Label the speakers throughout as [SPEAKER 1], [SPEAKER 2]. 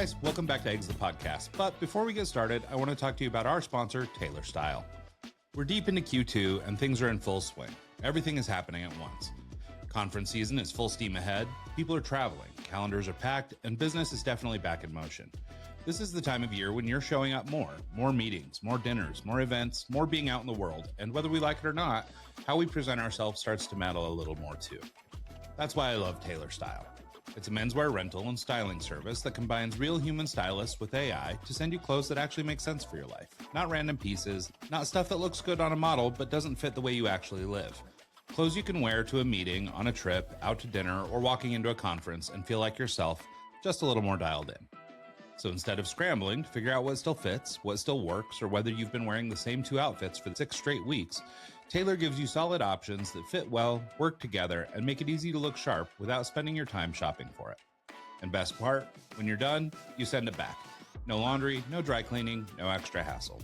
[SPEAKER 1] guys, welcome back to Eggs the Podcast. But before we get started, I want to talk to you about our sponsor, Taylor Style. We're deep into Q2 and things are in full swing. Everything is happening at once. Conference season is full steam ahead, people are traveling, calendars are packed, and business is definitely back in motion. This is the time of year when you're showing up more meetings, more dinners, more events, more being out in the world, and whether we like it or not, how we present ourselves starts to matter a little more too. That's why I love Taylor Style. It's a menswear rental and styling service that combines real human stylists with AI to send you clothes that actually make sense for your life. Not random pieces, not stuff that looks good on a model but doesn't fit the way you actually live. Clothes you can wear to a meeting, on a trip, out to dinner, or walking into a conference and feel like yourself, just a little more dialed in. So instead of scrambling to figure out what still fits, what still works, or whether you've been wearing the same 2 outfits for 6 straight weeks, Taylor gives you solid options that fit well, work together, and make it easy to look sharp without spending your time shopping for it. And best part, when you're done, you send it back. No laundry, no dry cleaning, no extra hassle.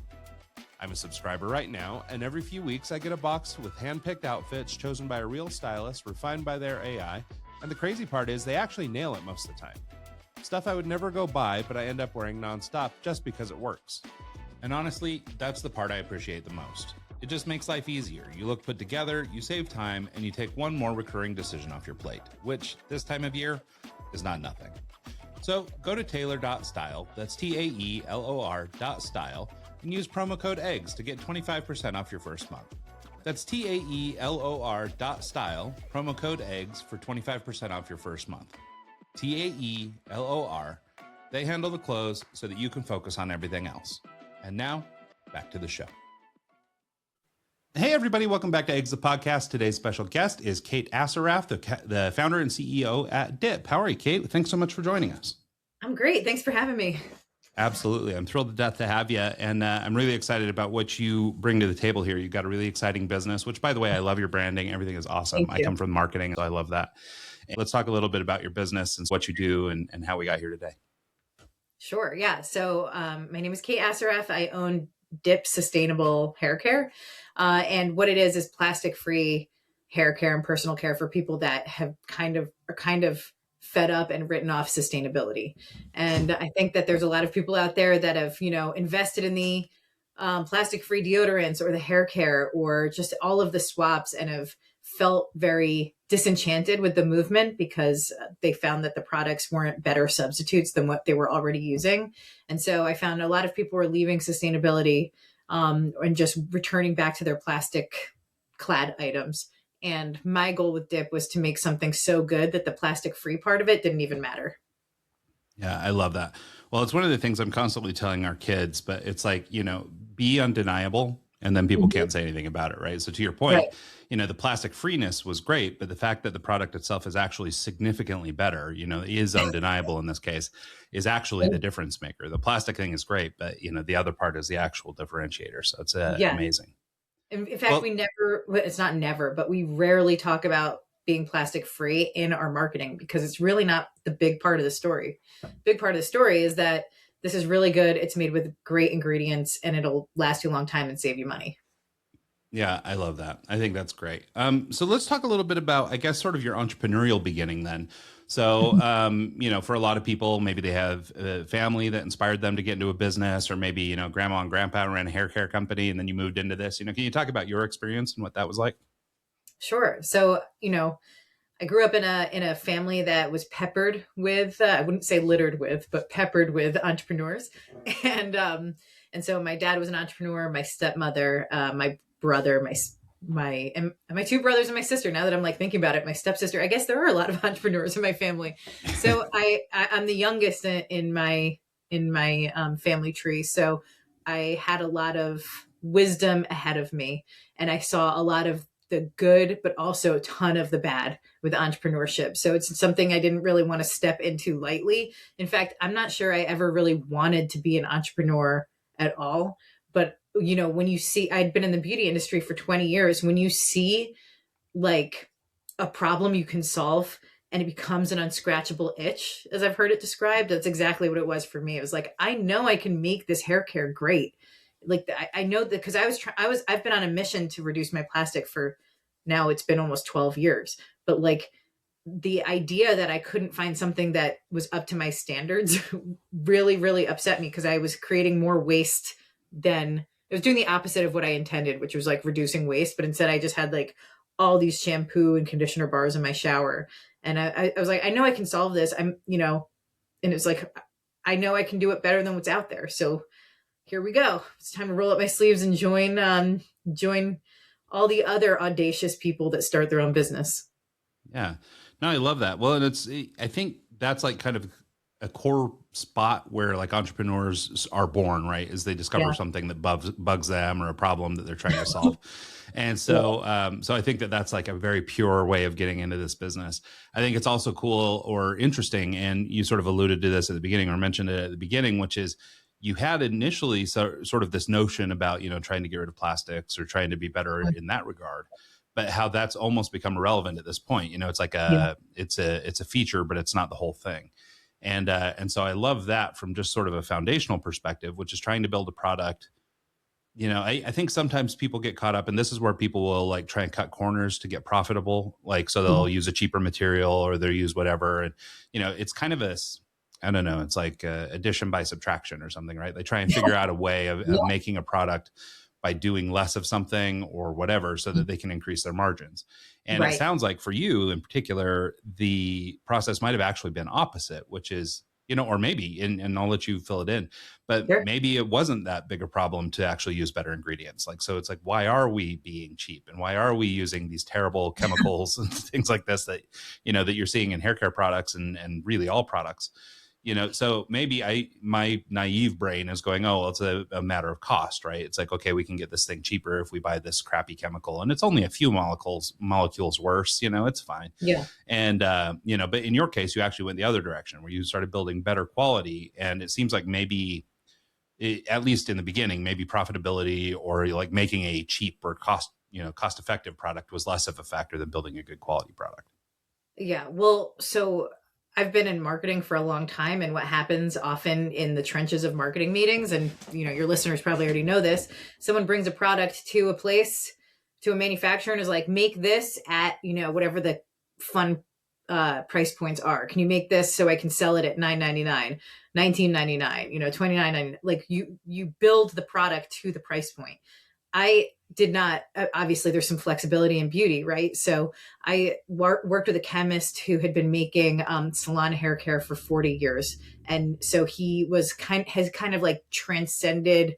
[SPEAKER 1] I'm a subscriber right now, and every few weeks I get a box with hand-picked outfits chosen by a real stylist, refined by their AI, and the crazy part is they actually nail it most of the time. Stuff I would never go buy, but I end up wearing nonstop just because it works. And honestly, that's the part I appreciate the most. It just makes life easier. You look put together, you save time, and you take one more recurring decision off your plate, which this time of year is not nothing. So go to taylor.style, that's TAELOR.style, and use promo code EGGS to get 25% off your first month. That's TAELOR.style, promo code EGGS for 25% off your first month. TAELOR. They handle the clothes so that you can focus on everything else. And now, back to the show. Hey, everybody. Welcome back to Eggs the Podcast. Today's special guest is Kate Assaraf, the founder and CEO at Dip. How are you, Kate? Thanks so much for joining us.
[SPEAKER 2] I'm great. Thanks for having me.
[SPEAKER 1] Absolutely. I'm thrilled to death to have you. And I'm really excited about what you bring to the table here. You've got a really exciting business, which, by the way, I love your branding. Everything is awesome. I come from marketing, so I love that. And let's talk a little bit about your business and what you do and how we got here today.
[SPEAKER 2] Sure. Yeah. So my name is Kate Assaraf. I own Dip Sustainable Hair Care. And what it is plastic-free hair care and personal care for people that are kind of fed up and written off sustainability. And I think that there's a lot of people out there that have, invested in the plastic-free deodorants or the hair care or just all of the swaps and have felt very disenchanted with the movement because they found that the products weren't better substitutes than what they were already using. And so I found a lot of people were leaving sustainability and just returning back to their plastic clad items. And my goal with Dip was to make something so good that the plastic free part of it didn't even matter.
[SPEAKER 1] Yeah, I love that. Well, it's one of the things I'm constantly telling our kids, but it's like, be undeniable and then people can't say anything about it, right? So to your point,
[SPEAKER 2] Right.
[SPEAKER 1] The plastic freeness was great, but the fact that the product itself is actually significantly better, is undeniable in this case, is actually the difference maker. The plastic thing is great, but the other part is the actual differentiator. So it's amazing.
[SPEAKER 2] In fact, it's not never, but we rarely talk about being plastic free in our marketing because it's really not the big part of the story. Big part of the story is that this is really good. It's made with great ingredients and it'll last you a long time and save you money.
[SPEAKER 1] Yeah, I love that. I think that's great. So let's talk a little bit about, I guess, sort of your entrepreneurial beginning then. So, for a lot of people, maybe they have a family that inspired them to get into a business, or maybe, grandma and grandpa ran a hair care company and then you moved into this. Can you talk about your experience and what that was like?
[SPEAKER 2] Sure. So, I grew up in a family that was peppered with, I wouldn't say littered with, but peppered with entrepreneurs. And so my dad was an entrepreneur, my stepmother, my brother, my 2 brothers and my sister. Now that I'm thinking about it, my stepsister, I guess there are a lot of entrepreneurs in my family. So I'm the youngest in my family tree. So I had a lot of wisdom ahead of me and I saw a lot of the good, but also a ton of the bad with entrepreneurship. So it's something I didn't really want to step into lightly. In fact, I'm not sure I ever really wanted to be an entrepreneur at all. But, when you see, I'd been in the beauty industry for 20 years, when you see a problem you can solve and it becomes an unscratchable itch, as I've heard it described, that's exactly what it was for me. It was I know I can make this hair care great. I know that because I've been on a mission to reduce my plastic for now it's been almost 12 years, but the idea that I couldn't find something that was up to my standards really, really upset me, because I was creating more waste than I was doing the opposite of what I intended, which was like reducing waste. But instead I just had like all these shampoo and conditioner bars in my shower. And I was like, I know I can solve this. And it's like, I know I can do it better than what's out there. So here we go. It's time to roll up my sleeves and join all the other audacious people that start their own business.
[SPEAKER 1] Yeah. No, I love that. Well, and I think that's like kind of a core spot where like entrepreneurs are born, right? Is they discover
[SPEAKER 2] Yeah.
[SPEAKER 1] something that bugs them, or a problem that they're trying to solve. And so, so I think that that's like a very pure way of getting into this business. I think it's also cool or interesting. And you sort of alluded to this at the beginning, or mentioned it at the beginning, which is you had initially sort of this notion about, trying to get rid of plastics or trying to be better in that regard, but how that's almost become irrelevant at this point. It's like it's a feature, but it's not the whole thing. And so I love that from just sort of a foundational perspective, which is trying to build a product. I think sometimes people get caught up, and this is where people will like try and cut corners to get profitable. Like, so they'll use a cheaper material, or they'll use whatever. And, it's kind of I don't know, it's like addition by subtraction or something, right? They try and figure out a way of making a product by doing less of something or whatever, so that they can increase their margins. And It sounds like for you in particular, the process might have actually been opposite, which is, or maybe, and I'll let you fill it in, but maybe it wasn't that big a problem to actually use better ingredients. Like, so it's like, why are we being cheap, and why are we using these terrible chemicals and things like this that, that you're seeing in hair care products and really all products? So maybe my naive brain is going, oh, well, it's a matter of cost, right? It's like, okay, we can get this thing cheaper if we buy this crappy chemical, and it's only a few molecules worse, it's fine.
[SPEAKER 2] Yeah.
[SPEAKER 1] And, but in your case, you actually went the other direction, where you started building better quality. And it seems like maybe, at least in the beginning, maybe profitability or like making a cheap or cost-effective product was less of a factor than building a good quality product.
[SPEAKER 2] Yeah. Well, so I've been in marketing for a long time, and what happens often in the trenches of marketing meetings, and your listeners probably already know this, someone brings a product to a place, to a manufacturer, and is like, make this at whatever the fun price points are. Can you make this so I can sell it at $9.99, $19.99, $29.99? Like, you build the product to the price point. I did not, obviously there's some flexibility in beauty, right? So I worked with a chemist who had been making salon hair care for 40 years. And so he has kind of like transcended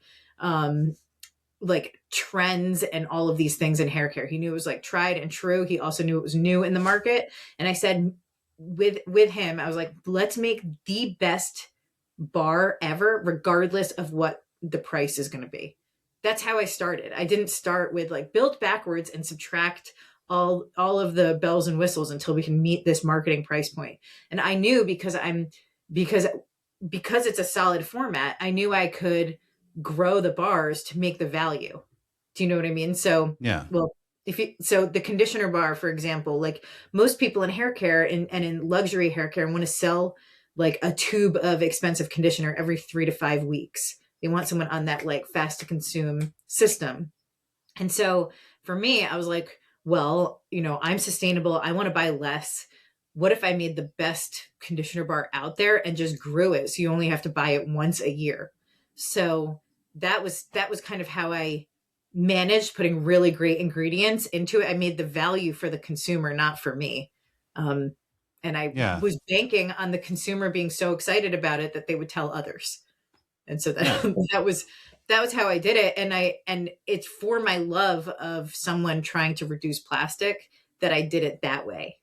[SPEAKER 2] like trends and all of these things in hair care. He knew it was like tried and true. He also knew it was new in the market. And I said with him, I was like, let's make the best bar ever, regardless of what the price is going to be. That's how I started. I didn't start with like build backwards and subtract all of the bells and whistles until we can meet this marketing price point. And I knew because it's a solid format, I knew I could grow the bars to make the value. Do you know what I mean? So,
[SPEAKER 1] yeah.
[SPEAKER 2] Well, so the conditioner bar, for example, like most people in hair care and in luxury hair care want to sell like a tube of expensive conditioner every 3 to 5 weeks. They want someone on that like fast to consume system. And so for me, I was like, well, I'm sustainable. I want to buy less. What if I made the best conditioner bar out there and just grew it? So you only have to buy it once a year. So that was kind of how I managed putting really great ingredients into it. I made the value for the consumer, not for me. And I was banking on the consumer being so excited about it that they would tell others. And so that was how I did it. And it's for my love of someone trying to reduce plastic that I did it that way.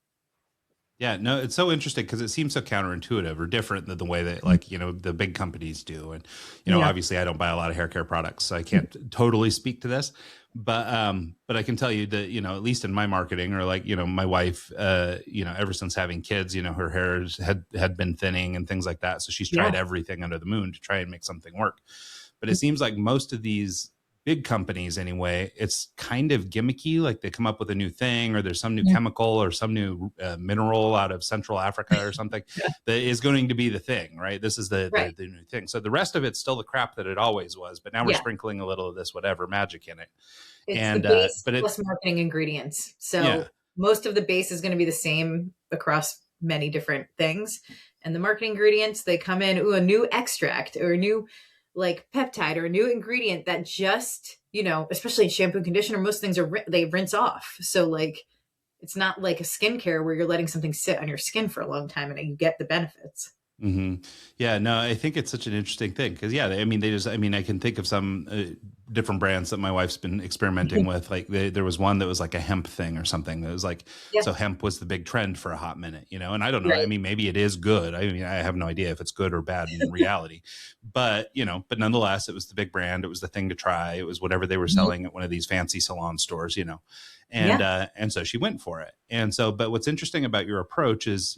[SPEAKER 1] Yeah, no, it's so interesting because it seems so counterintuitive or different than the way that like, the big companies do. And, obviously I don't buy a lot of hair care products, so I can't totally speak to this, but I can tell you that, at least in my marketing or like, my wife, ever since having kids, her hair had been thinning and things like that. So she's tried everything under the moon to try and make something work. But it seems like most of these big companies anyway, it's kind of gimmicky. Like they come up with a new thing, or there's some new chemical or some new mineral out of Central Africa or something that is going to be the thing, right? This is the new thing. So the rest of it's still the crap that it always was, but now we're sprinkling a little of this whatever magic in it.
[SPEAKER 2] It's the base plus marketing ingredients. So most of the base is going to be the same across many different things. And the marketing ingredients, they come in, a new extract or a new like peptide or a new ingredient that just, especially in shampoo and conditioner, most things they rinse off. So like, it's not like a skincare where you're letting something sit on your skin for a long time and you get the benefits.
[SPEAKER 1] Mm-hmm. Yeah, no, I think it's such an interesting thing because, I can think of some different brands that my wife's been experimenting with. Like there was one that was like a hemp thing or something that was like,
[SPEAKER 2] Yeah.
[SPEAKER 1] so hemp was the big trend for a hot minute, and I don't know.
[SPEAKER 2] Right.
[SPEAKER 1] I mean, maybe it is good. I have no idea if it's good or bad in reality, but nonetheless, it was the big brand. It was the thing to try. It was whatever they were selling at one of these fancy salon stores, and so she went for it. And so, but what's interesting about your approach is,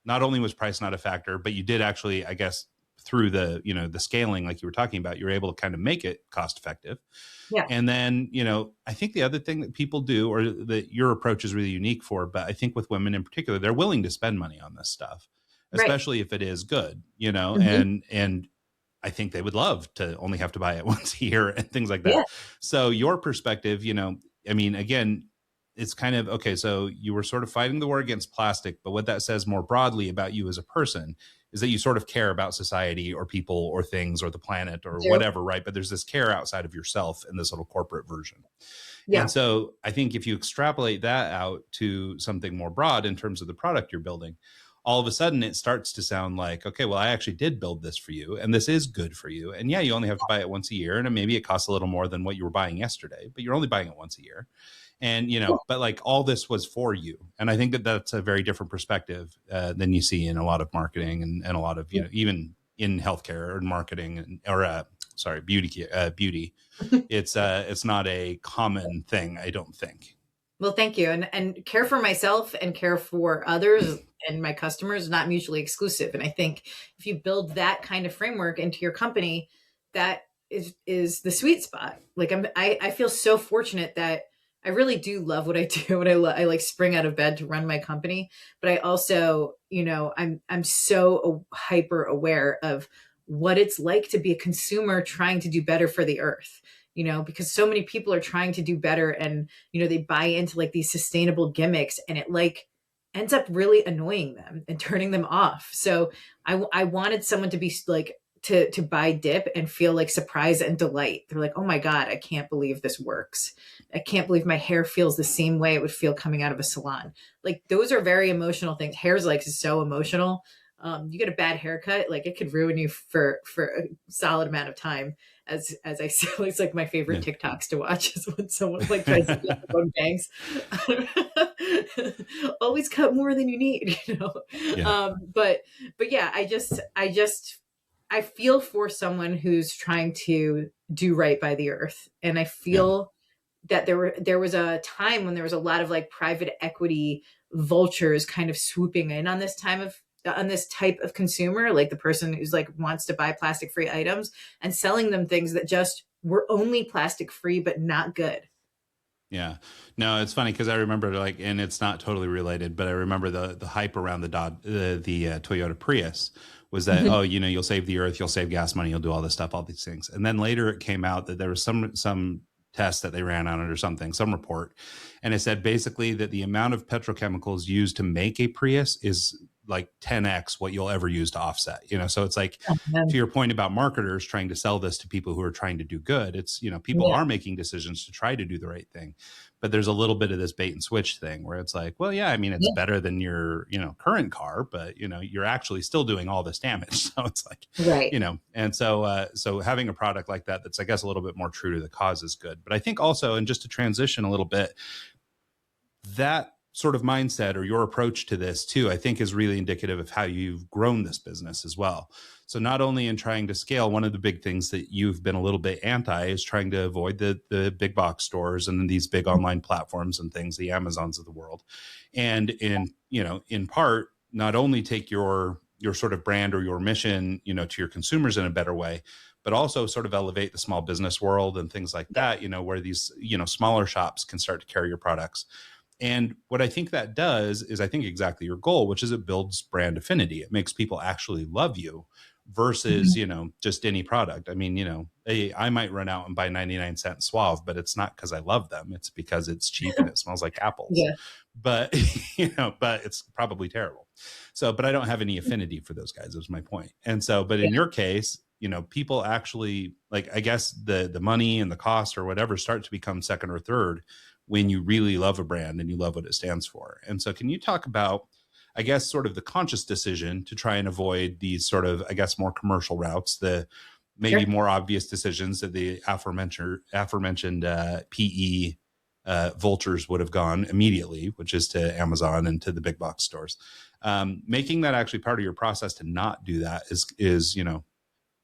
[SPEAKER 1] not only was price not a factor, but you did actually, I guess, through the, the scaling, like you were talking about, you're able to kind of make it cost effective.
[SPEAKER 2] Yeah.
[SPEAKER 1] And then, I think the other thing that people do, or that your approach is really unique for, but I think with women in particular, they're willing to spend money on this stuff, especially if it is good, and I think they would love to only have to buy it once a year and things like that. Yeah. So your perspective, again, it's kind of, okay, so you were sort of fighting the war against plastic, but what that says more broadly about you as a person is that you sort of care about society or people or things or the planet or whatever, right? But there's this care outside of yourself in this little corporate version. Yeah. And so I think if you extrapolate that out to something more broad in terms of the product you're building, all of a sudden it starts to sound like, okay, well, I actually did build this for you and this is good for you. And yeah, you only have to buy it once a year and maybe it costs a little more than what you were buying yesterday, but you're only buying it once a year. And, but like all this was for you. And I think that that's a very different perspective than you see in a lot of marketing and a lot of, even in healthcare or marketing beauty. It's not a common thing, I don't think.
[SPEAKER 2] Well, thank you. And care for myself and care for others and my customers is not mutually exclusive. And I think if you build that kind of framework into your company, that is the sweet spot. Like I feel so fortunate that I really do love what I do. And I like spring out of bed to run my company. But I also, I'm so hyper aware of what it's like to be a consumer trying to do better for the earth, because so many people are trying to do better and, they buy into like these sustainable gimmicks and it like ends up really annoying them and turning them off. So I wanted someone to be like, to buy dip and feel like surprise and delight. They're like, oh my God, I can't believe this works. I can't believe my hair feels the same way it would feel coming out of a salon. Like those are very emotional things. Hair's like so emotional. You get a bad haircut, like it could ruin you for a solid amount of time. As I say, it's like my favorite TikToks to watch is when someone like tries to get their own bangs. Always cut more than you need, Yeah. But yeah, I feel for someone who's trying to do right by the earth. And I feel that there was a time when there was a lot of like private equity vultures kind of swooping in on this type of consumer, like the person who's like wants to buy plastic free items and selling them things that just were only plastic free, but not good.
[SPEAKER 1] Yeah, no, it's funny because I remember and it's not totally related, but I remember the hype around the Toyota Prius was that, you'll save the earth, you'll save gas money, you'll do all this stuff, all these things. And then later it came out that there was some test that they ran on it or something, some report. And it said basically that the amount of petrochemicals used to make a Prius is like 10x what you'll ever use to offset, so it's like, to your point about marketers trying to sell this to people who are trying to do good, it's, people are making decisions to try to do the right thing, but there's a little bit of this bait and switch thing where it's like, well, yeah, I mean, it's better than your, current car, but you're actually still doing all this damage. So it's like,
[SPEAKER 2] right.
[SPEAKER 1] And so having a product like that, that's, I guess, a little bit more true to the cause is good. But I think also, and just to transition a little bit, that sort of mindset or your approach to this too, I think is really indicative of how you've grown this business as well. So not only in trying to scale, one of the big things that you've been a little bit anti is trying to avoid the big box stores and these big online platforms and things, the Amazons of the world. And in part, not only take your sort of brand or your mission, to your consumers in a better way, but also sort of elevate the small business world and things like that, where these, smaller shops can start to carry your products. And what I think that does is I think exactly your goal, which is it builds brand affinity. It makes people actually love you versus, just any product. I mean, I might run out and buy 99-cent Suave, but it's not because I love them. It's because it's cheap and it smells like apples.
[SPEAKER 2] Yeah.
[SPEAKER 1] But, but it's probably terrible. So, but I don't have any affinity for those guys, is my point. And so, but in your case, people actually, like, I guess the money and the cost or whatever start to become second or third when you really love a brand and you love what it stands for. And so can you talk about, I guess, sort of the conscious decision to try and avoid these sort of, I guess, more commercial routes, the maybe more obvious decisions that the aforementioned PE vultures would have gone immediately, which is to Amazon and to the big box stores. Making that actually part of your process to not do that is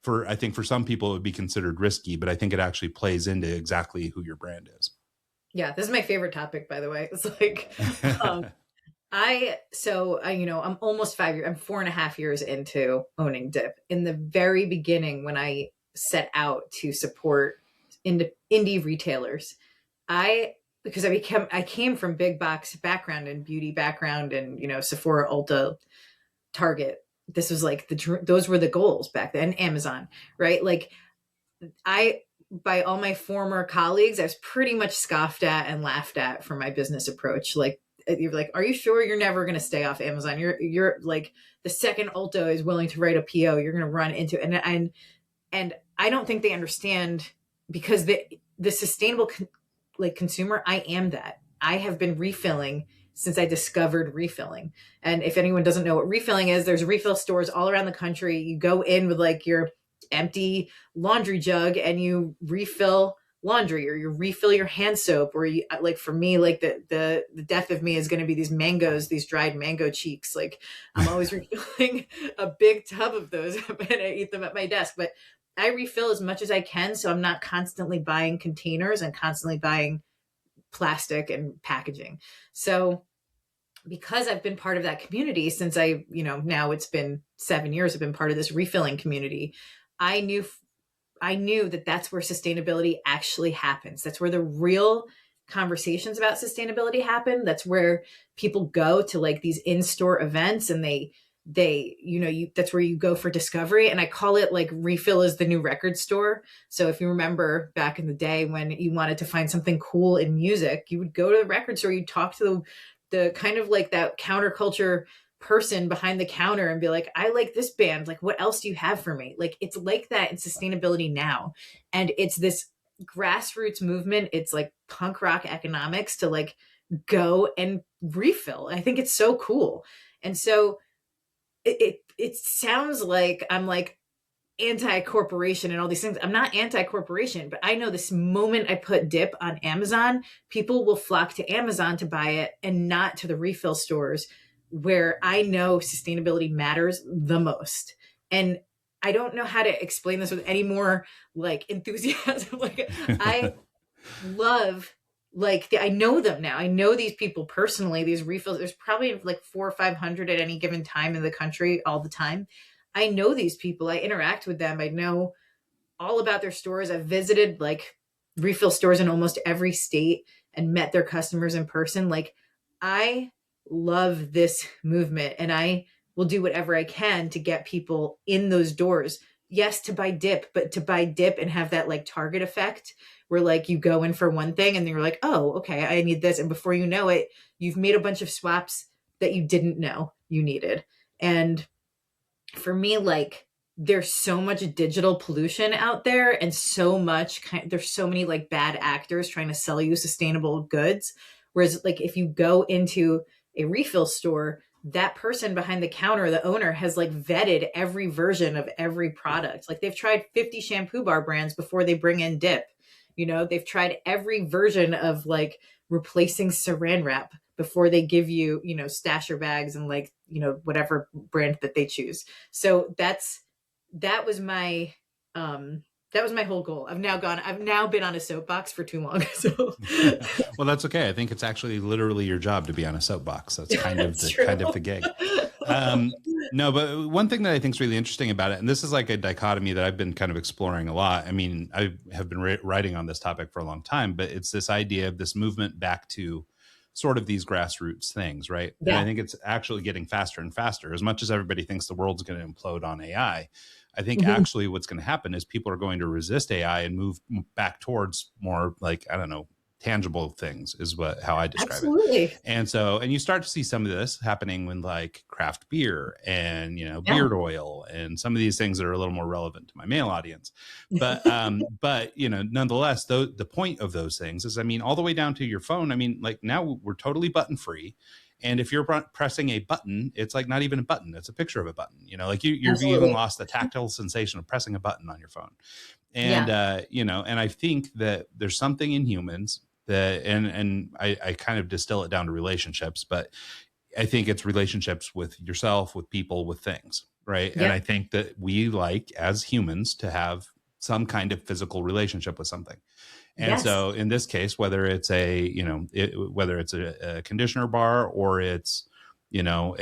[SPEAKER 1] I think for some people it would be considered risky, but I think it actually plays into exactly who your brand is.
[SPEAKER 2] Yeah, this is my favorite topic, by the way. It's like, I'm almost 5 years, I'm 4.5 years into owning Dip. In the very beginning, when I set out to support indie retailers, because I came from big box background and beauty background and, Sephora, Ulta, Target. This was like those were the goals back then, Amazon, right? Like by all my former colleagues, I was pretty much scoffed at and laughed at for my business approach. Like, you're like, are you sure you're never going to stay off Amazon? You're like, the second Ulta is willing to write a PO, you're going to run into it. And I don't think they understand, because the sustainable consumer, I am that. I have been refilling since I discovered refilling. And if anyone doesn't know what refilling is, there's refill stores all around the country. You go in with like your empty laundry jug and you refill laundry, or you refill your hand soap, or you, like for me, like the death of me is going to be these mangoes, these dried mango cheeks. Like I'm always refilling a big tub of those and I eat them at my desk, but I refill as much as I can. So I'm not constantly buying containers and constantly buying plastic and packaging. So because I've been part of that community since now it's been 7 years, I've been part of this refilling community. I knew that that's where sustainability actually happens. That's where the real conversations about sustainability happen. That's where people go to like these in-store events, and that's where you go for discovery. And I call it like refill is the new record store. So if you remember back in the day when you wanted to find something cool in music, you would go to the record store, you'd talk to the kind of like that counterculture person behind the counter and be like, I like this band. Like, what else do you have for me? Like, it's like that in sustainability now. And it's this grassroots movement. It's like punk rock economics to like go and refill. I think it's so cool. And so it sounds like I'm like anti-corporation and all these things. I'm not anti-corporation, but I know this moment I put Dip on Amazon, people will flock to Amazon to buy it and not to the refill stores where I know sustainability matters the most. And I don't know how to explain this with any more like enthusiasm. Like I love, like I know them now. I know these people personally, these refills. There's probably like 400 or 500 at any given time in the country all the time. I know these people. I interact with them. I know all about their stores. I've visited like refill stores in almost every state and met their customers in person. Like I love this movement and I will do whatever I can to get people in those doors. Yes, to buy Dip, but to buy Dip and have that like Target effect where like you go in for one thing and then you're like, oh, okay, I need this. And before you know it, you've made a bunch of swaps that you didn't know you needed. And for me, like there's so much digital pollution out there and there's so many like bad actors trying to sell you sustainable goods. Whereas like if you go into a refill store, that person behind the counter, the owner has like vetted every version of every product. Like they've tried 50 shampoo bar brands before they bring in Dip. They've tried every version of like replacing saran wrap before they give you, stasher bags and like, whatever brand that they choose. So that was my whole goal. I've now been on a soapbox for too long. So
[SPEAKER 1] well, that's okay. I think it's actually literally your job to be on a soapbox. That's kind of the gig. No, but one thing that I think is really interesting about it, and this is like a dichotomy that I've been kind of exploring a lot. I mean, I have been writing on this topic for a long time, but it's this idea of this movement back to sort of these grassroots things, right? Yeah. And I think it's actually getting faster and faster. As much as everybody thinks the world's going to implode on AI, I think actually what's going to happen is people are going to resist AI and move back towards more like, I don't know, tangible things is how I describe
[SPEAKER 2] Absolutely.
[SPEAKER 1] it. And so, and you start to see some of this happening when like craft beer and, you know,
[SPEAKER 2] Yeah.
[SPEAKER 1] beard oil and some of these things that are a little more relevant to my male audience. But, you know, nonetheless, the point of those things is, I mean, all the way down to your phone. I mean, like now we're totally button free. And if you're pressing a button, it's like not even a button. It's a picture of a button, you know, like you've even lost the tactile sensation of pressing a button on your phone. And, you know, and I think that there's something in humans that, and I kind of distill it down to relationships, but I think it's relationships with yourself, with people, with things. Right.
[SPEAKER 2] Yep.
[SPEAKER 1] And I think that we like as humans to have some kind of physical relationship with something. And so in this case, whether it's whether it's a conditioner bar or it's, you know,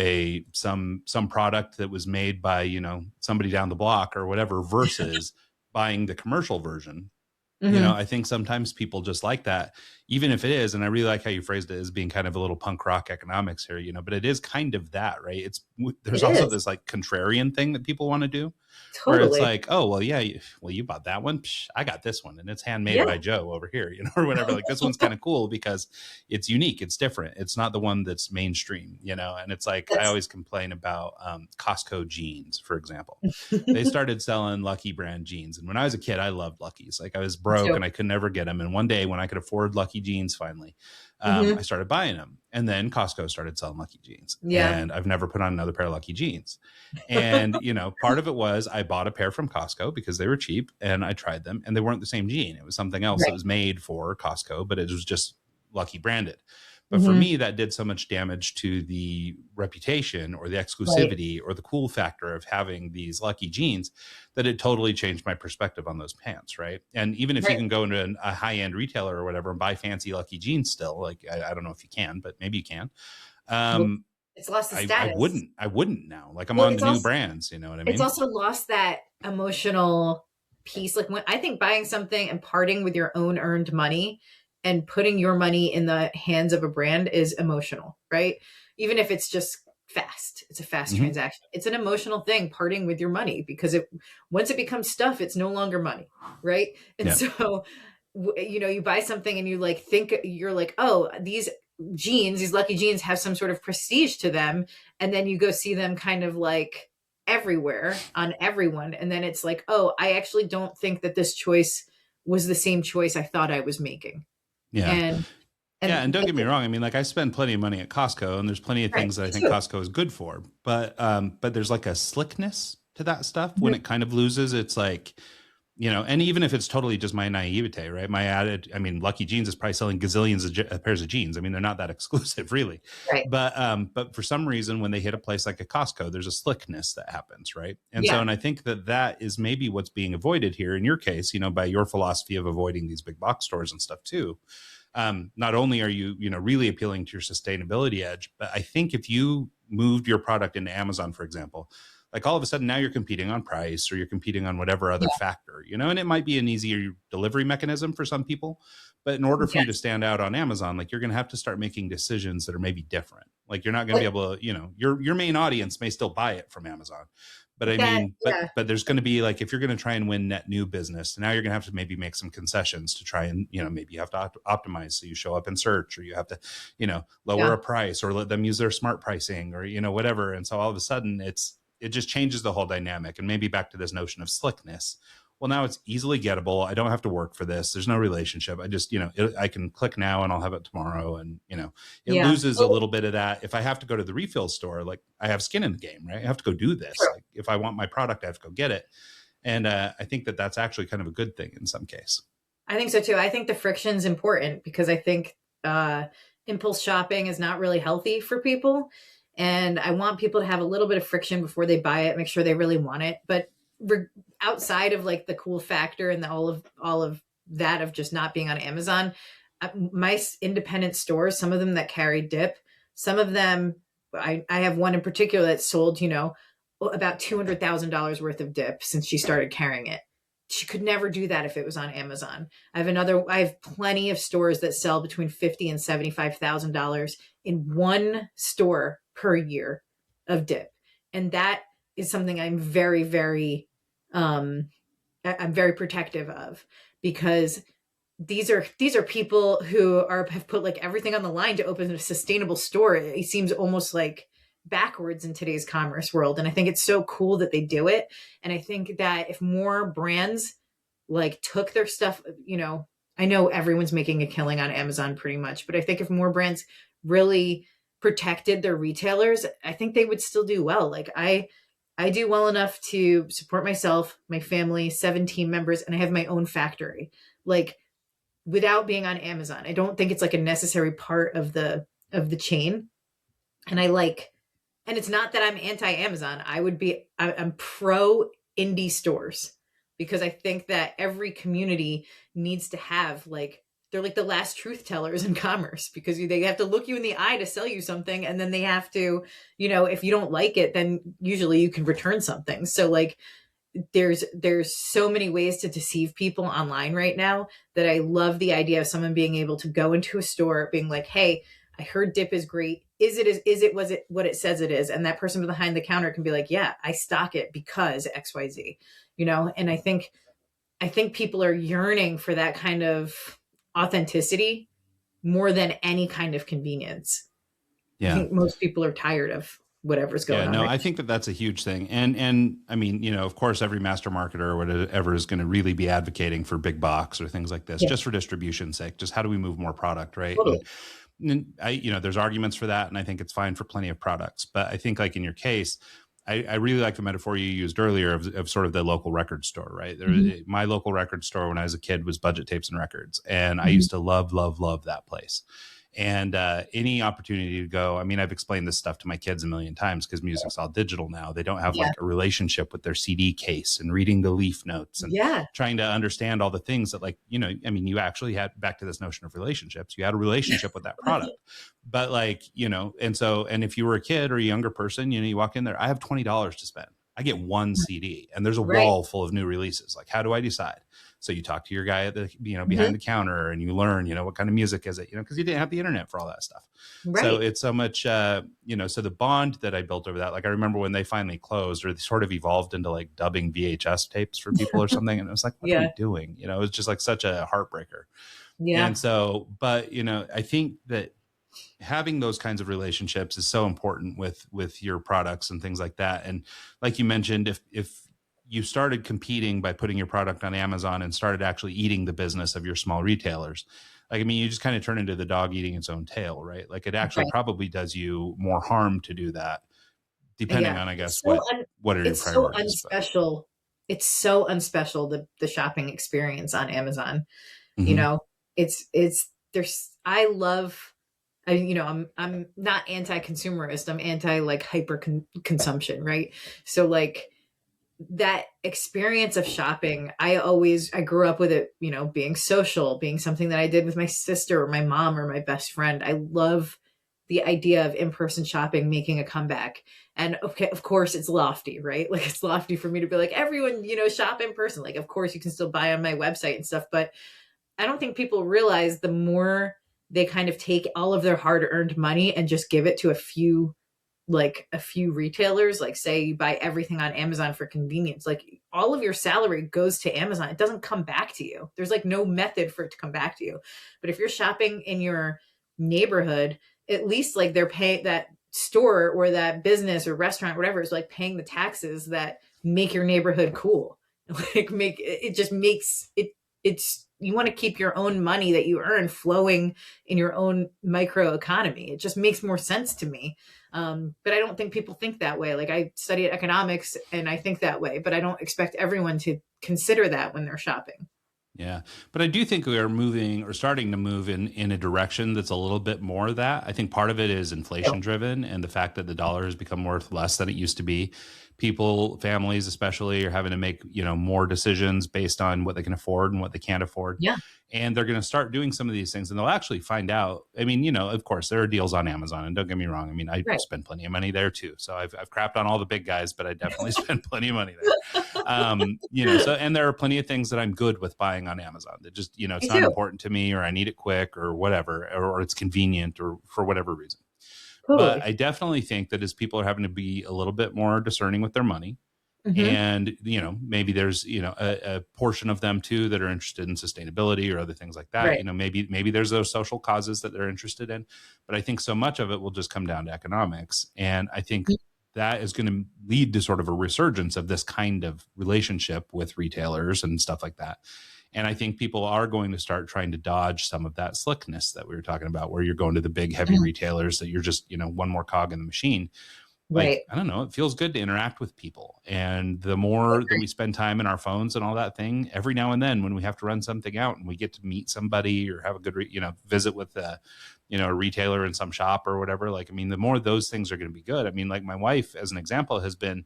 [SPEAKER 1] some product that was made by, you know, somebody down the block or whatever, versus buying the commercial version. You know, I think sometimes people just like that, even if it is, and I really like how you phrased it as being kind of a little punk rock economics here, you know, but it is kind of that, right? There's also this like contrarian thing that people want to do. Totally. Where it's like, oh, well, yeah, you bought that one. Psh, I got this one and it's handmade by Joe over here, you know, or whatever. Like this one's kind of cool because it's unique. It's different. It's not the one that's mainstream, you know? And it's like, I always complain about Costco jeans, for example. They started selling Lucky brand jeans. And when I was a kid, I loved Lucky's. Like I was broke and I could never get them. And one day when I could afford Lucky jeans, finally, I started buying them. And then Costco started selling Lucky jeans. And I've never put on another pair of Lucky jeans. And, you know, part of it was I bought a pair from Costco because they were cheap and I tried them and they weren't the same jean. It was something else that was made for Costco, but it was just Lucky branded. But for me, that did so much damage to the reputation or the exclusivity or the cool factor of having these Lucky jeans that it totally changed my perspective on those pants, right? And even if you can go into a high-end retailer or whatever and buy fancy Lucky jeans still, like I don't know if you can, but maybe you can.
[SPEAKER 2] It's lost the status.
[SPEAKER 1] I wouldn't now. Like I'm on the new brands, you know what I mean?
[SPEAKER 2] It's also lost that emotional piece. Like when I think buying something and parting with your own earned money and putting your money in the hands of a brand is emotional, right? Even if it's just fast, it's a fast transaction. It's an emotional thing, parting with your money, because once it becomes stuff, it's no longer money, right? And so, you know, you buy something and you like think you're like, oh, these Lucky jeans have some sort of prestige to them. And then you go see them kind of like everywhere on everyone. And then it's like, oh, I actually don't think that this choice was the same choice I thought I was making.
[SPEAKER 1] Yeah. And don't get me wrong. I mean, like I spend plenty of money at Costco and there's plenty of things that I think Costco is good for, but there's like a slickness to that stuff when it kind of loses. It's like, you know, and even if it's totally just my naivete, right? Lucky Jeans is probably selling gazillions of pairs of jeans. I mean, they're not that exclusive really, right? But for some reason, when they hit a place like a Costco, there's a slickness that happens, right? And so, and I think that is maybe what's being avoided here in your case, you know, by your philosophy of avoiding these big box stores and stuff too. Not only are you, you know, really appealing to your sustainability edge, but I think if you moved your product into Amazon, for example, like all of a sudden now you're competing on price or you're competing on whatever other factor, you know, and it might be an easier delivery mechanism for some people, but in order for you to stand out on Amazon, like you're going to have to start making decisions that are maybe different. Like you're not going to be able to, you know, your main audience may still buy it from Amazon, but I mean, but there's going to be like, if you're going to try and win net new business, now you're going to have to maybe make some concessions to try and, you know, maybe you have to optimize. So you show up in search, or you have to, you know, lower a price or let them use their smart pricing or, you know, whatever. And so all of a sudden it just changes the whole dynamic. And maybe back to this notion of slickness. Well, now it's easily gettable. I don't have to work for this. There's no relationship. I just, you know, I can click now and I'll have it tomorrow. And, you know, it loses a little bit of that. If I have to go to the refill store, like I have skin in the game, right? I have to go do this. Like if I want my product, I have to go get it. And I think that that's actually kind of a good thing in some case.
[SPEAKER 2] I think so too. I think the friction is important because I think impulse shopping is not really healthy for people. And I want people to have a little bit of friction before they buy it, make sure they really want it. But outside of like the cool factor and all of that of just not being on Amazon, my independent stores, some of them that carry dip, some of them, I have one in particular that sold, you know, about $200,000 worth of dip since she started carrying it. She could never do that if it was on Amazon. I have plenty of stores that sell between $50,000 and $75,000 in one store per year of dip. And that is something I'm very, very I'm very protective of, because these are people who have put like everything on the line to open a sustainable store. It seems almost like backwards in today's commerce world. And I think it's so cool that they do it. And I think that if more brands like took their stuff, I know everyone's making a killing on Amazon pretty much, but I think if more brands really protected their retailers, I think they would still do well. Like I do well enough to support myself, my family, 7 team members, and I have my own factory. Like without being on Amazon, I don't think it's like a necessary part of the chain. And and it's not that I'm anti-Amazon. I'm pro indie stores, because I think that every community needs to have like, they're like the last truth tellers in commerce, because they have to look you in the eye to sell you something. And then they have to, if you don't like it, then usually you can return something. So like, there's so many ways to deceive people online right now, that I love the idea of someone being able to go into a store being like, hey, I heard dip is great. Was it what it says it is? And that person behind the counter can be like, yeah, I stock it because XYZ, and I think people are yearning for that kind of authenticity more than any kind of convenience.
[SPEAKER 1] Yeah.
[SPEAKER 2] I think most people are tired of whatever's going on.
[SPEAKER 1] No,
[SPEAKER 2] right
[SPEAKER 1] I think that that's a huge thing. And I mean, of course, every master marketer or whatever is going to really be advocating for big box or things like this, just for distribution's sake. Just how do we move more product, right?
[SPEAKER 2] Totally.
[SPEAKER 1] And there's arguments for that, and I think it's fine for plenty of products. But I think, like in your case, I really like the metaphor you used earlier of sort of the local record store, right? My local record store when I was a kid was Budget Tapes and Records, and I used to love that place. And any opportunity to go, I mean, I've explained this stuff to my kids a million times, because music's all digital now. They don't have like a relationship with their CD case and reading the leaf notes and trying to understand all the things that, like, I mean, you actually had, back to this notion of relationships, you had a relationship with that product. But like, and if you were a kid or a younger person, you walk in there, I have $20 to spend. I get one CD and there's a wall full of new releases. Like, how do I decide? So you talk to your guy at the, behind the counter, and you learn, what kind of music is it, because you didn't have the internet for all that stuff. Right. So it's so much, so the bond that I built over that, like, I remember when they finally closed, or they sort of evolved into like dubbing VHS tapes for people or something. And it was like, what are we doing? It was just like such a heartbreaker. Yeah. And so, but, I think that having those kinds of relationships is so important with your products and things like that. And like you mentioned, if you started competing by putting your product on Amazon and started actually eating the business of your small retailers, like, I mean, you just kind of turn into the dog eating its own tail, right? Like, it actually probably does you more harm to do that, depending on, I guess, what are your priorities.
[SPEAKER 2] It's so unspecial, the shopping experience on Amazon. I'm not anti-consumerist. I'm anti like hyper consumption, right? So like, that experience of shopping, I grew up with it, being social, being something that I did with my sister or my mom or my best friend. I love the idea of in-person shopping making a comeback. And okay, of course it's lofty, right? Like, it's lofty for me to be like, everyone, shop in person. Like, of course you can still buy on my website and stuff, but I don't think people realize the more they kind of take all of their hard-earned money and just give it to a few retailers, like say you buy everything on Amazon for convenience, like all of your salary goes to Amazon. It doesn't come back to you. There's like no method for it to come back to you. But if you're shopping in your neighborhood, at least like they're paying, that store or that business or restaurant, whatever, is like paying the taxes that make your neighborhood cool. Like, it's you want to keep your own money that you earn flowing in your own micro economy. It just makes more sense to me. But I don't think people think that way. Like, I studied economics and I think that way, but I don't expect everyone to consider that when they're shopping.
[SPEAKER 1] Yeah. But I do think we are moving, or starting to move in a direction that's a little bit more of that. I think part of it is inflation driven, and the fact that the dollar has become worth less than it used to be. People, families especially, are having to make, more decisions based on what they can afford and what they can't afford.
[SPEAKER 2] Yeah.
[SPEAKER 1] And they're going to start doing some of these things, and they'll actually find out. I mean, of course, there are deals on Amazon, and don't get me wrong. I mean, I spend plenty of money there too. So I've crapped on all the big guys, but I definitely spend plenty of money there. So, and there are plenty of things that I'm good with buying on Amazon that just, it's not important to me, or I need it quick, or whatever, or it's convenient, or for whatever reason. Totally. But I definitely think that as people are having to be a little bit more discerning with their money,
[SPEAKER 2] Mm-hmm.
[SPEAKER 1] And, maybe there's, a portion of them too that are interested in sustainability or other things like that.
[SPEAKER 2] Right.
[SPEAKER 1] Maybe there's those social causes that they're interested in, but I think so much of it will just come down to economics. And I think that is going to lead to sort of a resurgence of this kind of relationship with retailers and stuff like that. And I think people are going to start trying to dodge some of that slickness that we were talking about, where you're going to the big heavy retailers that you're just, one more cog in the machine. Like,
[SPEAKER 2] Right.
[SPEAKER 1] I don't know, it feels good to interact with people. And the more that we spend time in our phones and all that thing, every now and then when we have to run something out and we get to meet somebody or have a good, visit with a retailer in some shop or whatever, like, I mean, the more those things are going to be good. I mean, like my wife, as an example, has been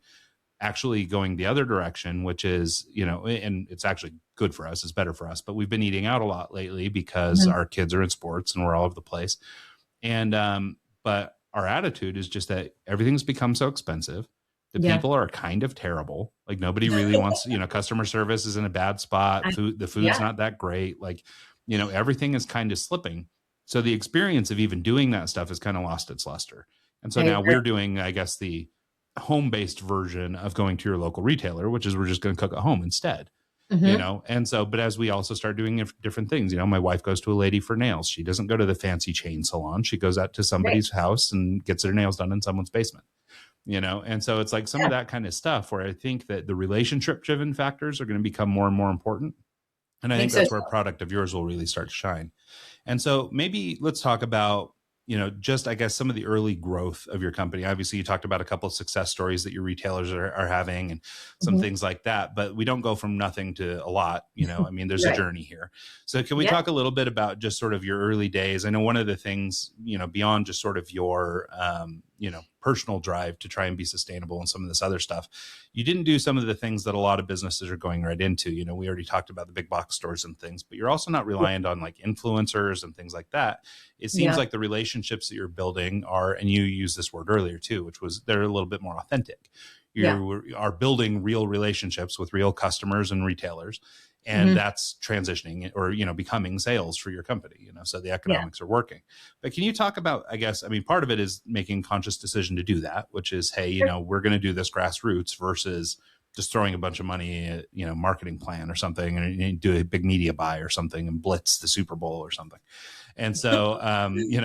[SPEAKER 1] actually going the other direction, which is, and it's actually good for us, it's better for us, but we've been eating out a lot lately because our kids are in sports and we're all over the place. And, but our attitude is just that everything's become so expensive. The people are kind of terrible. Like nobody really wants, customer service is in a bad spot. The food's not that great. Like, everything is kind of slipping. So the experience of even doing that stuff has kind of lost its luster. And so now we're doing, I guess, the home-based version of going to your local retailer, which is we're just going to cook at home instead. And so, but as we also start doing different things, my wife goes to a lady for nails. She doesn't go to the fancy chain salon. She goes out to somebody's house and gets their nails done in someone's basement, and so it's like some of that kind of stuff where I think that the relationship driven factors are going to become more and more important. And I think that's where a product of yours will really start to shine. And so maybe let's talk about, just, I guess, some of the early growth of your company. Obviously, you talked about a couple of success stories that your retailers are having and some things like that, but we don't go from nothing to a lot, I mean, there's a journey here. So can we talk a little bit about just sort of your early days? I know one of the things, beyond just sort of your, personal drive to try and be sustainable and some of this other stuff, you didn't do some of the things that a lot of businesses are going right into. We already talked about the big box stores and things, but you're also not reliant on like influencers and things like that. It seems like the relationships that you're building are, and you used this word earlier too, which was they're a little bit more authentic. You are building real relationships with real customers and retailers. And that's transitioning or, becoming sales for your company, so the economics are working. But can you talk about, I guess, I mean, part of it is making conscious decision to do that, which is, hey, we're going to do this grassroots versus just throwing a bunch of money at, marketing plan or something and do a big media buy or something and blitz the Super Bowl or something. And so,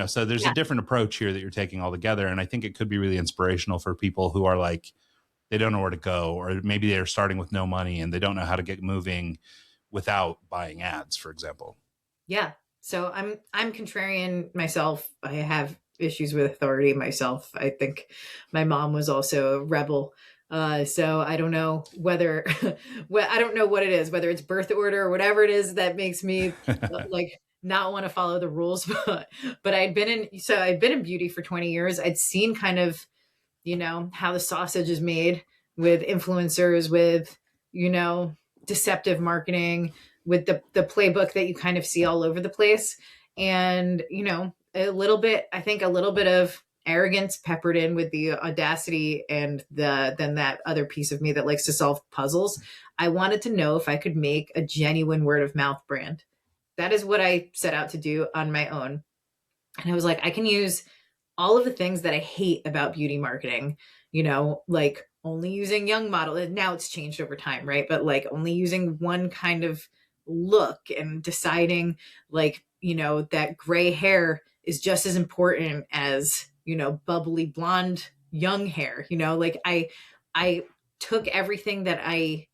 [SPEAKER 1] so there's a different approach here that you're taking all together. And I think it could be really inspirational for people who are like, they don't know where to go, or maybe they're starting with no money and they don't know how to get moving without buying ads, for example.
[SPEAKER 2] Yeah. So I'm contrarian myself. I have issues with authority myself. I think my mom was also a rebel. So I don't know whether, I don't know what it is, whether it's birth order or whatever it is that makes me like not want to follow the rules. But I'd been in beauty for 20 years. I'd seen kind of, how the sausage is made with influencers, with, deceptive marketing, with the playbook that you kind of see all over the place. And, a little bit of arrogance peppered in with the audacity and then that other piece of me that likes to solve puzzles. I wanted to know if I could make a genuine word of mouth brand. That is what I set out to do on my own. And I was like, I can use all of the things that I hate about beauty marketing, like only using young model. Now it's changed over time, right? But like only using one kind of look and deciding like, that gray hair is just as important as, bubbly blonde young hair, like I took everything that I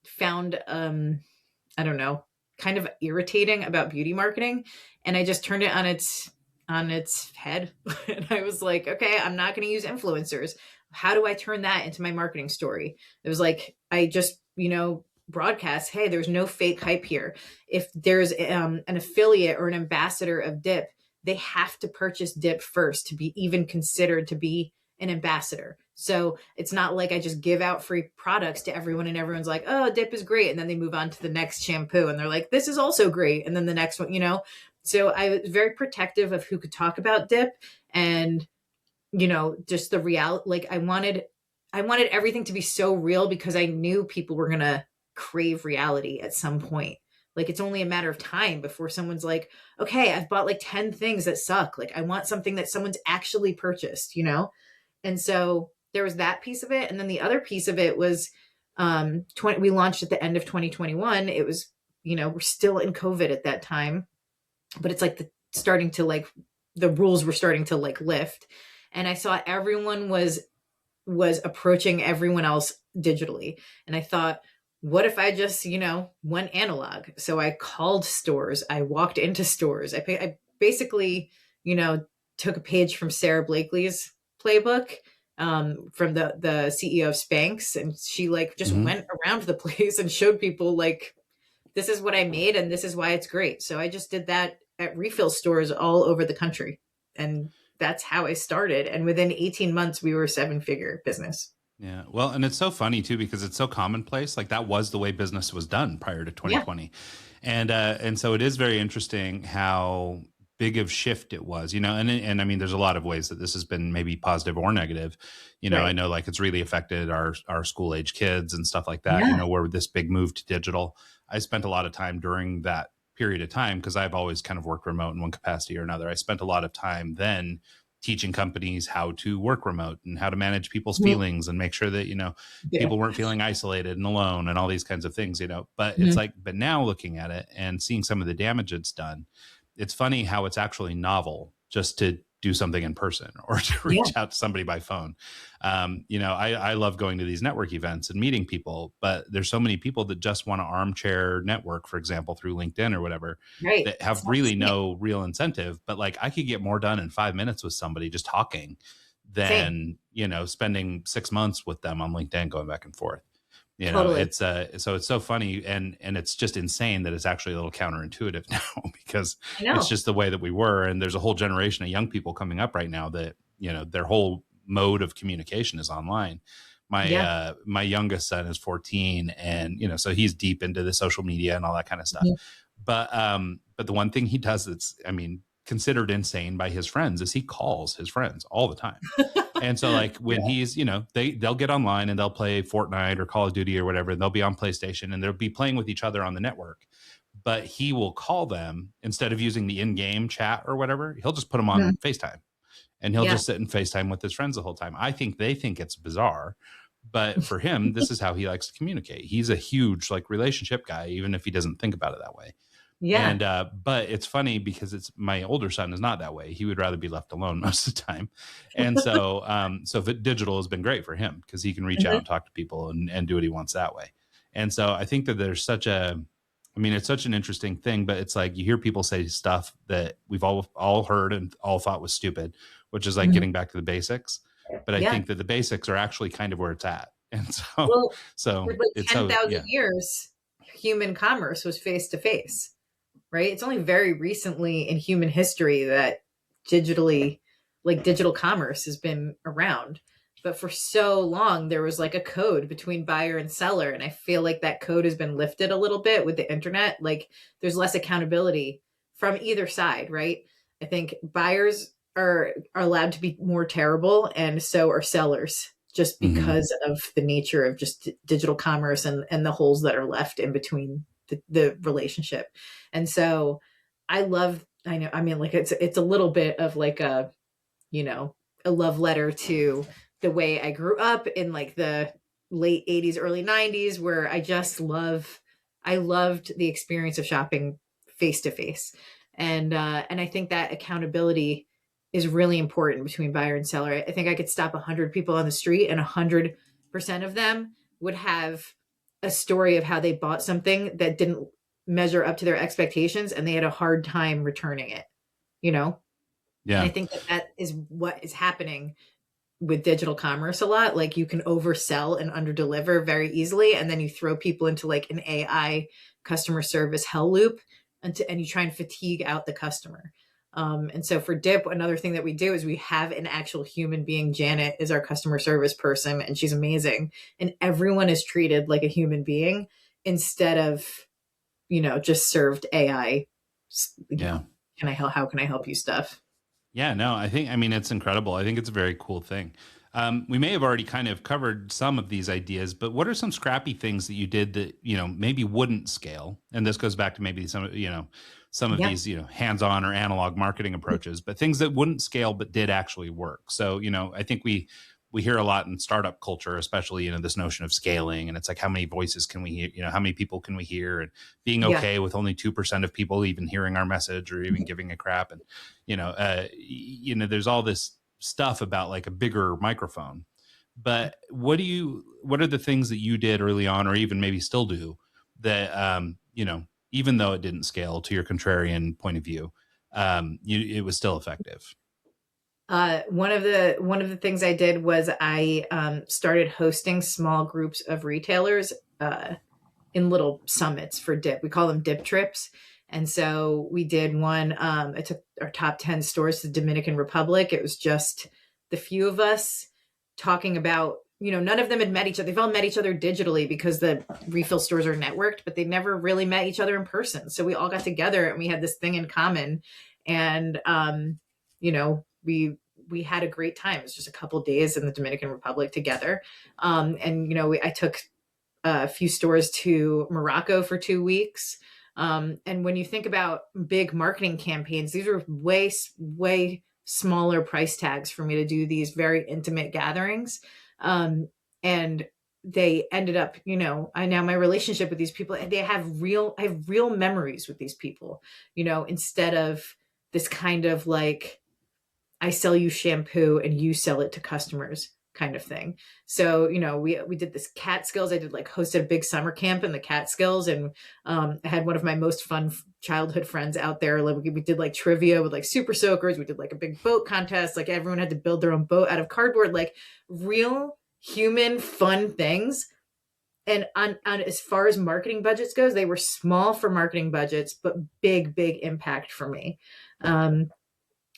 [SPEAKER 2] found, I don't know, kind of irritating about beauty marketing, and I just turned it on its head. And I was like, okay, I'm not going to use influencers. How do I turn that into my marketing story? It was like, I just, broadcast, hey, there's no fake hype here. If there's an affiliate or an ambassador of dip, they have to purchase dip first to be even considered to be an ambassador. So it's not like I just give out free products to everyone and everyone's like, oh, dip is great. And then they move on to the next shampoo and they're like, this is also great. And then the next one, So I was very protective of who could talk about dip and, just the reality. Like I wanted everything to be so real because I knew people were going to crave reality at some point. Like it's only a matter of time before someone's like, okay, I've bought like 10 things that suck. Like I want something that someone's actually purchased, And so there was that piece of it. And then the other piece of it was, we launched at the end of 2021. It was, we're still in COVID at that time, but it's like starting to like, the rules were starting to like lift. And I saw everyone was approaching everyone else digitally. And I thought, what if I just, went analog? So I called stores. I walked into stores. I basically, took a page from Sarah Blakely's playbook, from the CEO of Spanx. And she like just went around the place and showed people like, this is what I made and this is why it's great. So I just did that at refill stores all over the country. And that's how I started. And within 18 months, we were a 7-figure business.
[SPEAKER 1] Yeah. Well, and it's so funny too, because it's so commonplace. Like that was the way business was done prior to 2020. Yeah. And so it is very interesting how big of shift it was, and I mean, there's a lot of ways that this has been maybe positive or negative. Right. I know like it's really affected our school age kids and stuff like that, where this big move to digital. I spent a lot of time during that period of time, because I've always kind of worked remote in one capacity or another. I spent a lot of time then teaching companies how to work remote and how to manage people's feelings and make sure that, people weren't feeling isolated and alone and all these kinds of things, but it's like, but now looking at it and seeing some of the damage it's done, it's funny how it's actually novel just to do something in person or to reach out to somebody by phone. I love going to these network events and meeting people, but there's so many people that just want to armchair network, for example, through LinkedIn or whatever, that have really no real incentive. But like I could get more done in 5 minutes with somebody just talking than, spending 6 months with them on LinkedIn going back and forth.
[SPEAKER 2] Totally.
[SPEAKER 1] It's so it's so funny and it's just insane that it's actually a little counterintuitive now, because it's just the way that we were. And there's a whole generation of young people coming up right now that, their whole mode of communication is online. My youngest son is 14 and, so he's deep into the social media and all that kind of stuff. But the one thing he does that's, considered insane by his friends is he calls his friends all the time. And so like when he's, they'll get online and they'll play Fortnite or Call of Duty or whatever, and they'll be on PlayStation and they'll be playing with each other on the network, but he will call them instead of using the in-game chat or whatever. He'll just put them on FaceTime and he'll just sit and FaceTime with his friends the whole time. I think they think it's bizarre, but for him, this is how he likes to communicate. He's a huge like relationship guy, even if he doesn't think about it that way. Yeah. And, but it's funny because my older son is not that way. He would rather be left alone most of the time. And so, digital has been great for him because he can reach out and talk to people and do what he wants that way. And so I think that there's it's such an interesting thing, but it's like, you hear people say stuff that we've all heard and all thought was stupid, which is like getting back to the basics. But I think that the basics are actually kind of where it's at. And so,
[SPEAKER 2] for like 10,000 years, human commerce was face to face. Right. It's only very recently in human history that digital commerce has been around. But for so long, there was like a code between buyer and seller. And I feel like that code has been lifted a little bit with the internet. Like there's less accountability from either side. Right. I think buyers are allowed to be more terrible, and so are sellers, just because of the nature of just digital commerce and the holes that are left in between the relationship. And so it's a little bit of like a love letter to the way I grew up in like the late 80s, early 90s, where I loved the experience of shopping face to face. And I think that accountability is really important between buyer and seller. I think I could stop 100 people on the street and 100% of them would have a story of how they bought something that didn't measure up to their expectations and they had a hard time returning it, Yeah. And I think that is what is happening with digital commerce a lot. Like you can oversell and underdeliver very easily. And then you throw people into like an AI customer service hell loop and you try and fatigue out the customer. And so for Dip, another thing that we do is we have an actual human being. Janet is our customer service person and she's amazing. And everyone is treated like a human being instead of, just served AI. How can I help you stuff?
[SPEAKER 1] Yeah, no, it's incredible. I think it's a very cool thing. We may have already kind of covered some of these ideas, but what are some scrappy things that you did that, maybe wouldn't scale? And this goes back to maybe some of these, hands-on or analog marketing approaches, but things that wouldn't scale, but did actually work. So, I think we we hear a lot in startup culture, especially, this notion of scaling. And it's like, how many voices can we hear? How many people can we hear? And being
[SPEAKER 2] Yeah.
[SPEAKER 1] okay with only 2% of people even hearing our message or even giving a crap. And, there's all this stuff about like a bigger microphone. But what are the things that you did early on, or even maybe still do, that, even though it didn't scale to your contrarian point of view, it was still effective?
[SPEAKER 2] One of the things I did was I started hosting small groups of retailers in little summits for dip. We call them dip trips. And so we did one. I took our top 10 stores to the Dominican Republic. It was just the few of us talking about, none of them had met each other. They've all met each other digitally because the refill stores are networked, but they never really met each other in person. So we all got together and we had this thing in common. And, we had a great time. It was just a couple of days in the Dominican Republic together. I took a few stores to Morocco for 2 weeks. And when you think about big marketing campaigns, these are way, way smaller price tags for me to do these very intimate gatherings. And they ended up, my relationship with these people, I have real memories with these people, instead of this kind of like, I sell you shampoo and you sell it to customers kind of thing. So, we did this Catskills. I did hosted a big summer camp in the Catskills, and I had one of my most fun childhood friends out there. We did trivia with super soakers. We did a big boat contest. Everyone had to build their own boat out of cardboard, real human fun things. And on as far as marketing budgets goes, they were small for marketing budgets, but big impact for me.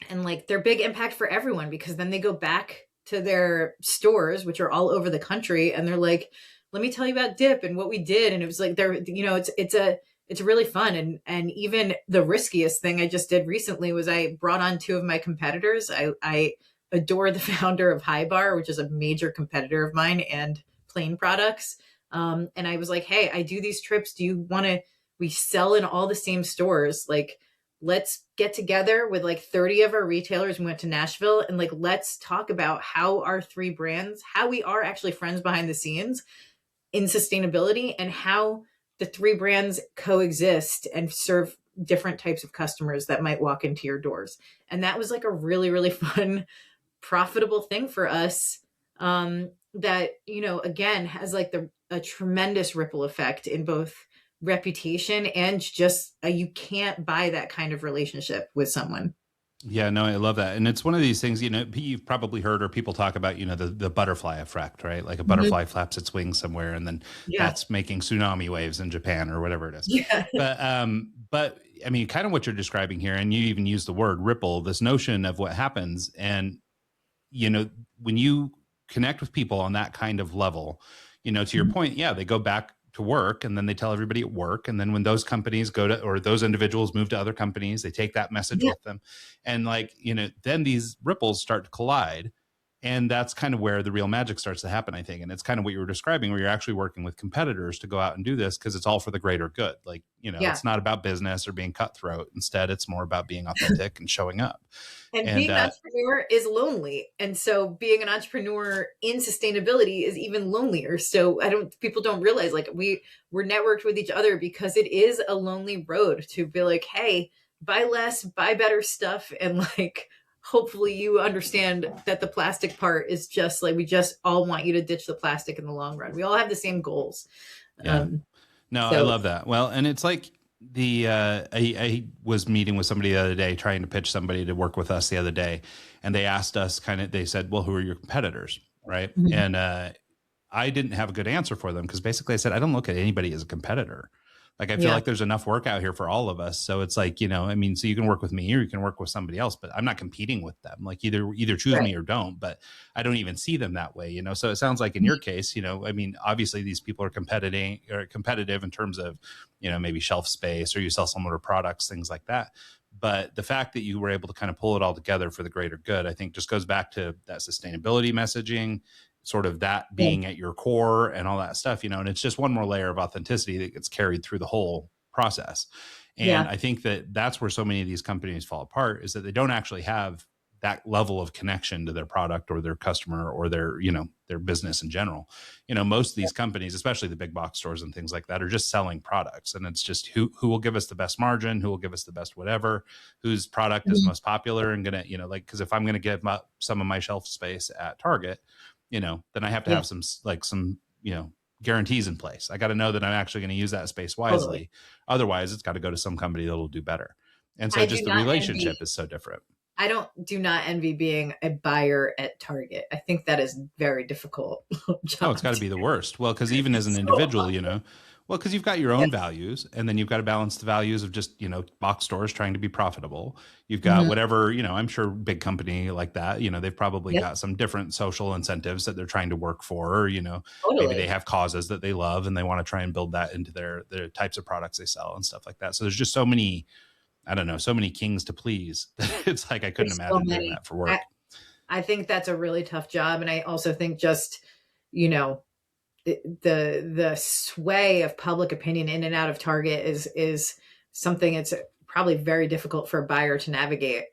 [SPEAKER 2] And they're big impact for everyone, because then they go back to their stores, which are all over the country, and they're like, let me tell you about dip and what we did. And it was it's really fun. And even the riskiest thing I just did recently was I brought on 2 of my competitors. I adore the founder of High Bar, which is a major competitor of mine, and Plain Products. And I was like, hey, I do these trips. Do you want to, we sell in all the same stores. Let's get together with 30 of our retailers. We went to Nashville and let's talk about how our 3 brands, how we are actually friends behind the scenes in sustainability, and how the 3 brands coexist and serve different types of customers that might walk into your doors. And that was a really, really fun, profitable thing for us. That, again, has a tremendous ripple effect in both reputation and just you can't buy that kind of relationship with someone.
[SPEAKER 1] Yeah, no, I love that. And it's one of these things, you've probably heard or people talk about, the butterfly effect, right? Like a butterfly flaps its wings somewhere and then that's making tsunami waves in Japan or whatever it is.
[SPEAKER 2] Yeah.
[SPEAKER 1] But I mean, kind of what you're describing here, and you even use the word ripple, this notion of what happens. And, when you connect with people on that kind of level, to your point, they go back to work and then they tell everybody at work. And then when those companies or those individuals move to other companies, they take that message with them. And then these ripples start to collide. And that's kind of where the real magic starts to happen, I think. And it's kind of what you were describing, where you're actually working with competitors to go out and do this because it's all for the greater good. It's not about business or being cutthroat. Instead, it's more about being authentic and showing up.
[SPEAKER 2] And being an entrepreneur is lonely. And so being an entrepreneur in sustainability is even lonelier. So people don't realize we're networked with each other because it is a lonely road to be like, hey, buy less, buy better stuff. And hopefully you understand that the plastic part is just we just all want you to ditch the plastic in the long run. We all have the same goals.
[SPEAKER 1] Yeah. I love that. Well, and it's I was meeting with somebody the other day, trying to pitch somebody to work with us the other day. And they asked us they said, well, who are your competitors? Right. Mm-hmm. And I didn't have a good answer for them because basically I said, I don't look at anybody as a competitor. I feel like there's enough work out here for all of us. So it's so you can work with me or you can work with somebody else, but I'm not competing with them. Either choose me or don't, but I don't even see them that way, So it sounds like in your case, obviously these people are competitive in terms of, maybe shelf space or you sell similar products, things like that. But the fact that you were able to kind of pull it all together for the greater good, I think just goes back to that sustainability messaging, sort of that being at your core and all that stuff, and it's just one more layer of authenticity that gets carried through the whole process. And I think that that's where so many of these companies fall apart, is that they don't actually have that level of connection to their product or their customer or their, their business in general. Most of these companies, especially the big box stores and things like that, are just selling products. And it's just who will give us the best margin, who will give us the best whatever, whose product is most popular and gonna, because if I'm going to give up some of my shelf space at Target, then I have to have some guarantees in place. I got to know that I'm actually going to use that space wisely.
[SPEAKER 2] Totally.
[SPEAKER 1] Otherwise, it's got to go to some company that'll do better. And so just the relationship is so different.
[SPEAKER 2] I do not envy being a buyer at Target. I think that is very difficult.
[SPEAKER 1] Oh, it's got to be the worst. Well, because even as an individual, because you've got your own values, and then you've got to balance the values of just, box stores trying to be profitable. You've got whatever, I'm sure big company like that, they've probably got some different social incentives that they're trying to work for, or, maybe they have causes that they love and they want to try and build that into their types of products they sell and stuff like that. So there's just so many, so many kings to please. It's like I couldn't imagine doing that for work.
[SPEAKER 2] I think that's a really tough job. And I also think just, the sway of public opinion in and out of Target is something it's probably very difficult for a buyer to navigate.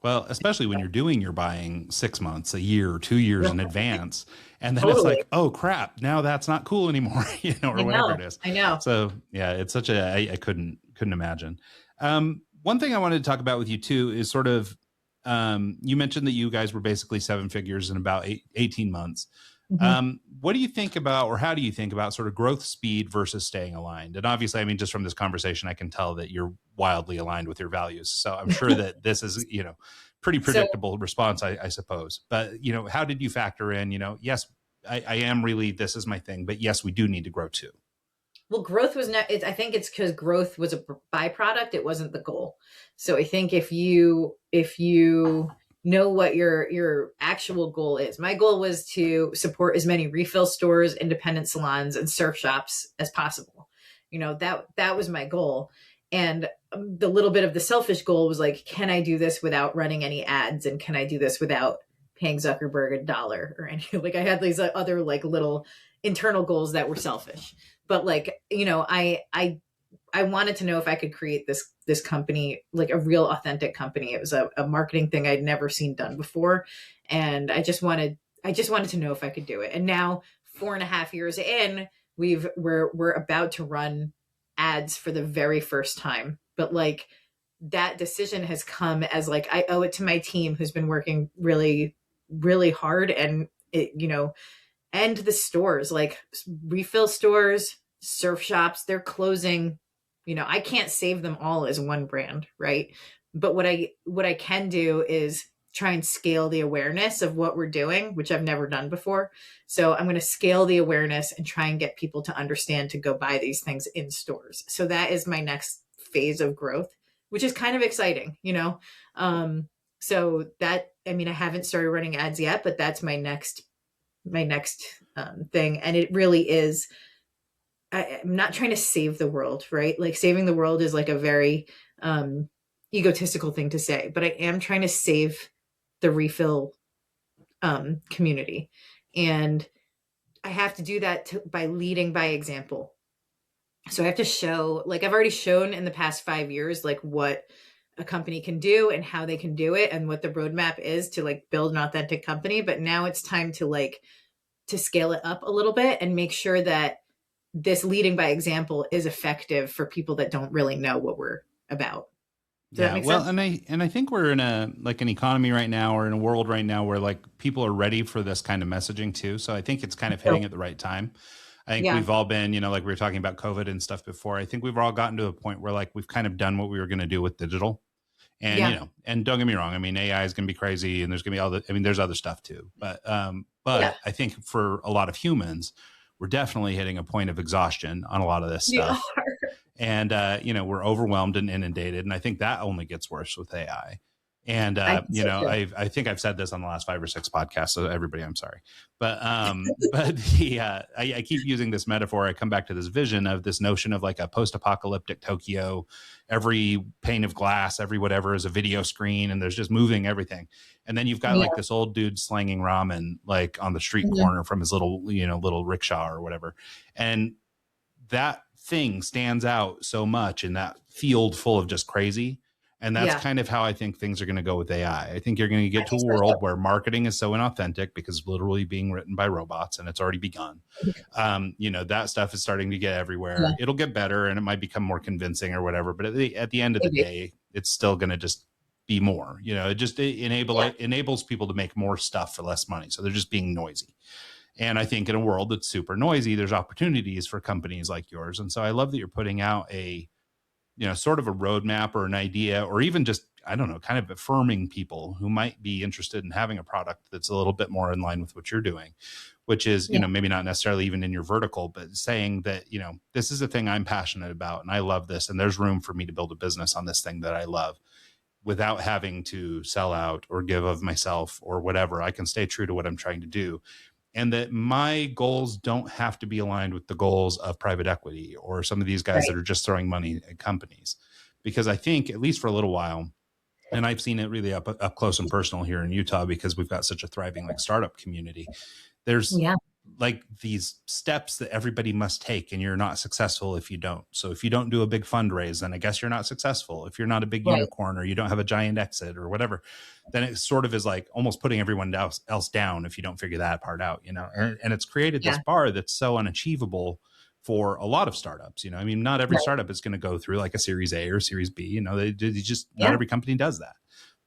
[SPEAKER 1] Well, especially when you're doing your buying 6 months, a year, 2 years in advance. And then it's like, oh crap, now that's not cool anymore, or whatever it is.
[SPEAKER 2] I know.
[SPEAKER 1] So yeah, it's such I couldn't imagine. One thing I wanted to talk about with you too is sort of, you mentioned that you guys were basically 7 figures in about 18 months. What do you think about, or how do you think about sort of growth speed versus staying aligned? And obviously, I mean, just from this conversation, I can tell that you're wildly aligned with your values. So I'm sure that this is, pretty predictable response, I suppose. But, how did you factor in, yes, I am really, this is my thing, but yes, we do need to grow too.
[SPEAKER 2] Well, growth was not, I think it's because growth was a byproduct. It wasn't the goal. So I think if you know what your actual goal is. My goal was to support as many refill stores, independent salons, and surf shops as possible. That was my goal. And the little bit of the selfish goal was like, can I do this without running any ads? And can I do this without paying Zuckerberg $1 or anything? Like I had these other like little internal goals that were selfish. But like, I wanted to know if I could create this company, like a real authentic company. It was a marketing thing I'd never seen done before. And I just wanted to know if I could do it. And now 4.5 years in, we're about to run ads for the very first time. But like that decision has come as like, I owe it to my team who's been working really, really hard and and the stores, like refill stores, surf shops, they're closing. I can't save them all as one brand, right? But what I can do is try and scale the awareness of what we're doing, which I've never done before. So I'm going to scale the awareness and try and get people to understand to go buy these things in stores. So that is my next phase of growth, which is kind of exciting, So that, I haven't started running ads yet, but that's my next thing. And it really is, I'm not trying to save the world, right? Like saving the world is like a very egotistical thing to say, but I am trying to save the refill community. And I have to do that by leading by example. So I have to show, like I've already shown in the past 5 years, like what a company can do and how they can do it and what the roadmap is to like build an authentic company. But now it's time to scale it up a little bit and make sure that this leading by example is effective for people that don't really know what we're about. Does that make sense?
[SPEAKER 1] And I think we're in an economy right now, or in a world right now where like people are ready for this kind of messaging too. So I think it's kind of hitting at the right time. I think we've all been, like we were talking about COVID and stuff before. I think we've all gotten to a point where like we've kind of done what we were going to do with digital. And and don't get me wrong, AI is going to be crazy, and there's going to be there's other stuff too. But I think for a lot of humans, we're definitely hitting a point of exhaustion on a lot of this stuff. And, we're overwhelmed and inundated. And I think that only gets worse with AI. And, I think I've said this on the last 5 or 6 podcasts. So everybody, I'm sorry. But I keep using this metaphor. I come back to this vision of this notion of like a post-apocalyptic Tokyo. Every pane of glass, every whatever is a video screen, and there's just moving everything. And then you've got like this old dude slanging ramen like on the street corner from his little rickshaw or whatever. And that thing stands out so much in that field full of just crazy. And that's
[SPEAKER 2] Yeah.
[SPEAKER 1] kind of how I think things are going to go with AI. I think you're going to
[SPEAKER 2] I
[SPEAKER 1] get to
[SPEAKER 2] think
[SPEAKER 1] a
[SPEAKER 2] so
[SPEAKER 1] world
[SPEAKER 2] too.
[SPEAKER 1] where marketing is so inauthentic because it's literally being written by robots, and it's already begun. That stuff is starting to get everywhere.
[SPEAKER 2] Yeah.
[SPEAKER 1] It'll get better and it might become more convincing or whatever. But at the end of the
[SPEAKER 2] Maybe.
[SPEAKER 1] day, it's still going to just be more. It enables people to make more stuff for less money. So they're just being noisy. And I think in a world that's super noisy, there's opportunities for companies like yours. And so I love that you're putting out a sort of a roadmap or an idea, or even just, I don't know, kind of affirming people who might be interested in having a product that's a little bit more in line with what you're doing, which is,
[SPEAKER 2] Yeah.
[SPEAKER 1] maybe not necessarily even in your vertical, but saying that, this is a thing I'm passionate about and I love this. And there's room for me to build a business on this thing that I love without having to sell out or give of myself or whatever. I can stay true to what I'm trying to do. And that my goals don't have to be aligned with the goals of private equity or some of these guys that
[SPEAKER 2] Right.
[SPEAKER 1] are just throwing money at companies. Because I think, at least for a little while, and I've seen it really up close and personal here in Utah because we've got such a thriving startup community. There's
[SPEAKER 2] Yeah.
[SPEAKER 1] like these steps that everybody must take, and you're not successful if you don't. So if you don't do a big fundraise, then I guess you're not successful. If you're not a big
[SPEAKER 2] Right.
[SPEAKER 1] unicorn or you don't have a giant exit or whatever, then it sort of is like almost putting everyone else down if you don't figure that part out, and it's created this
[SPEAKER 2] Yeah.
[SPEAKER 1] bar that's so unachievable for a lot of startups. Not every
[SPEAKER 2] Right.
[SPEAKER 1] startup is going to go through like a Series A or Series B. They just, not
[SPEAKER 2] Yeah.
[SPEAKER 1] every company does that.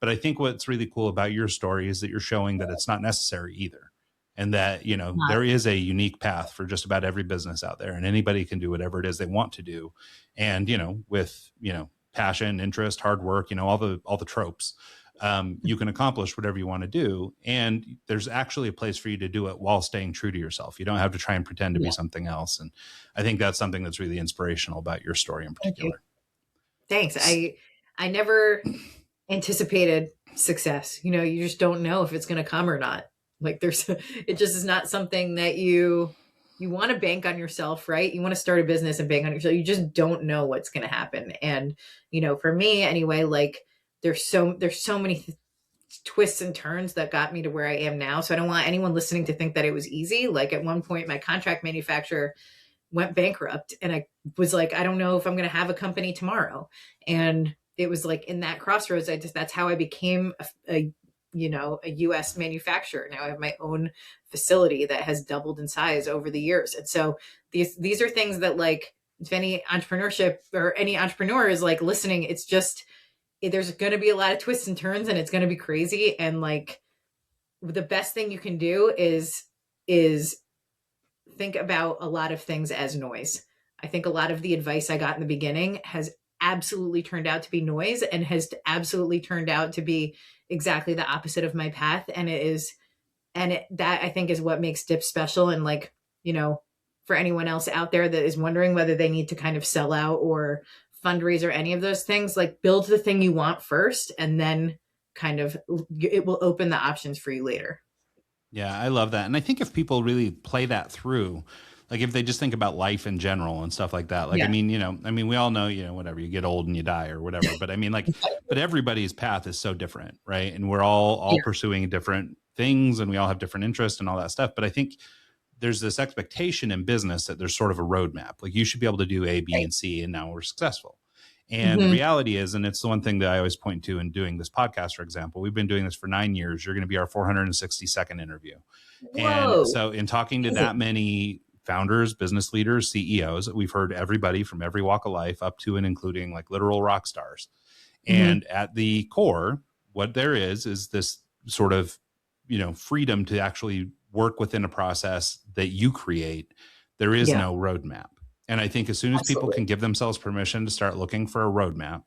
[SPEAKER 1] But I think what's really cool about your story is that you're showing that it's not necessary either. And that,
[SPEAKER 2] Not.
[SPEAKER 1] there is a unique path for just about every business out there, and anybody can do whatever it is they want to do. And, with, passion, interest, hard work, all the tropes, you can accomplish whatever you want to do. And there's actually a place for you to do it while staying true to yourself. You don't have to try and pretend to be
[SPEAKER 2] Yeah.
[SPEAKER 1] something else. And I think that's something that's really inspirational about your story in
[SPEAKER 2] Thank you.
[SPEAKER 1] particular.
[SPEAKER 2] Thanks. I never anticipated success. You just don't know if it's going to come or not. Like it just is not something that you want to bank on yourself, right? You want to start a business and bank on yourself. You just don't know what's going to happen. And, for me anyway, like there's so many twists and turns that got me to where I am now. So I don't want anyone listening to think that it was easy. Like at one point, my contract manufacturer went bankrupt and I was like, I don't know if I'm going to have a company tomorrow. And it was like in that crossroads, that's how I became a US manufacturer. Now I have my own facility that has doubled in size over the years. And so these are things that, like, if any entrepreneurship or any entrepreneur is like listening, it's just, there's going to be a lot of twists and turns and it's going to be crazy. And like the best thing you can do is think about a lot of things as noise. I think a lot of the advice I got in the beginning has absolutely turned out to be noise and has absolutely turned out to be exactly the opposite of my path. And that I think is what makes Dip special. And like, for anyone else out there that is wondering whether they need to kind of sell out or fundraise or any of those things, like build the thing you want first, and then kind of it will open the options for you later.
[SPEAKER 1] Yeah, I love that. And I think if people really play that through, like if they just think about life in general and stuff like that, like,
[SPEAKER 2] Yeah.
[SPEAKER 1] we all know, whatever, you get old and you die or whatever, but I mean, like, but everybody's path is so different, right? And we're all pursuing different things and we all have different interests and all that stuff. But I think there's this expectation in business that there's sort of a roadmap. Like you should be able to do A, B, and C, and now we're successful. And the reality is, and it's the one thing that I always point to in doing this podcast, for example, we've been doing this for 9 years. You're going to be our 462nd interview.
[SPEAKER 2] Whoa.
[SPEAKER 1] And so in talking to that many founders, business leaders, CEOs, we've heard everybody from every walk of life up to and including like literal rock stars. And at the core, what there is this sort of, freedom to actually work within a process that you create. There is no roadmap. And I think as soon as people can give themselves permission to start looking for a roadmap,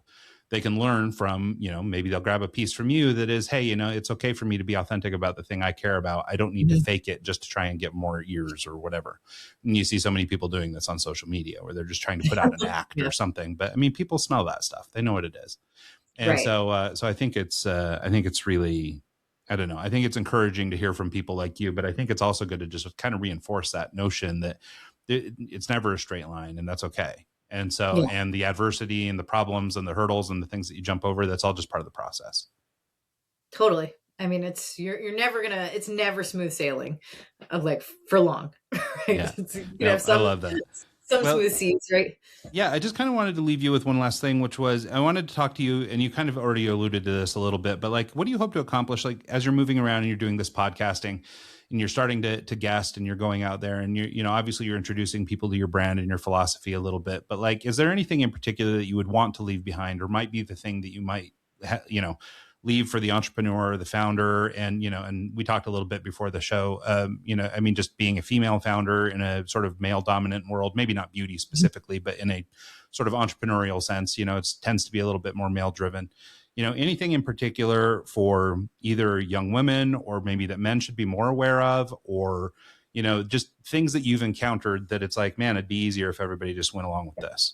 [SPEAKER 1] they can learn from, maybe they'll grab a piece from you that is, hey, it's okay for me to be authentic about the thing I care about. I don't need to fake it just to try and get more ears or whatever. And you see so many people doing this on social media where they're just trying to put out an act or something. But I mean, people smell that stuff. They know what it is. And so I think it's really, I don't know. I think it's encouraging to hear from people like you, but I think it's also good to just kind of reinforce that notion that it's never a straight line, and that's okay. And so, and the adversity and the problems and the hurdles and the things that you jump over, that's all just part of the process.
[SPEAKER 2] Totally. I mean, you're never it's never smooth sailing, like for long. Right?
[SPEAKER 1] Yeah. I love that.
[SPEAKER 2] Some
[SPEAKER 1] Well,
[SPEAKER 2] smooth seas, right?
[SPEAKER 1] yeah, I just kind of wanted to leave you with one last thing, which was I wanted to talk to you, and you kind of already alluded to this a little bit, but like, what do you hope to accomplish? Like, as you're moving around and you're doing this podcasting and you're starting to guest and you're going out there and obviously you're introducing people to your brand and your philosophy a little bit, but like, is there anything in particular that you would want to leave behind or might be the thing that you might, leave for the entrepreneur, the founder? And, and we talked a little bit before the show, I mean, just being a female founder in a sort of male dominant world, maybe not beauty specifically, but in a sort of entrepreneurial sense, it tends to be a little bit more male driven. Anything in particular for either young women or maybe that men should be more aware of, or, just things that you've encountered that it's like, man, it'd be easier if everybody just went along with this.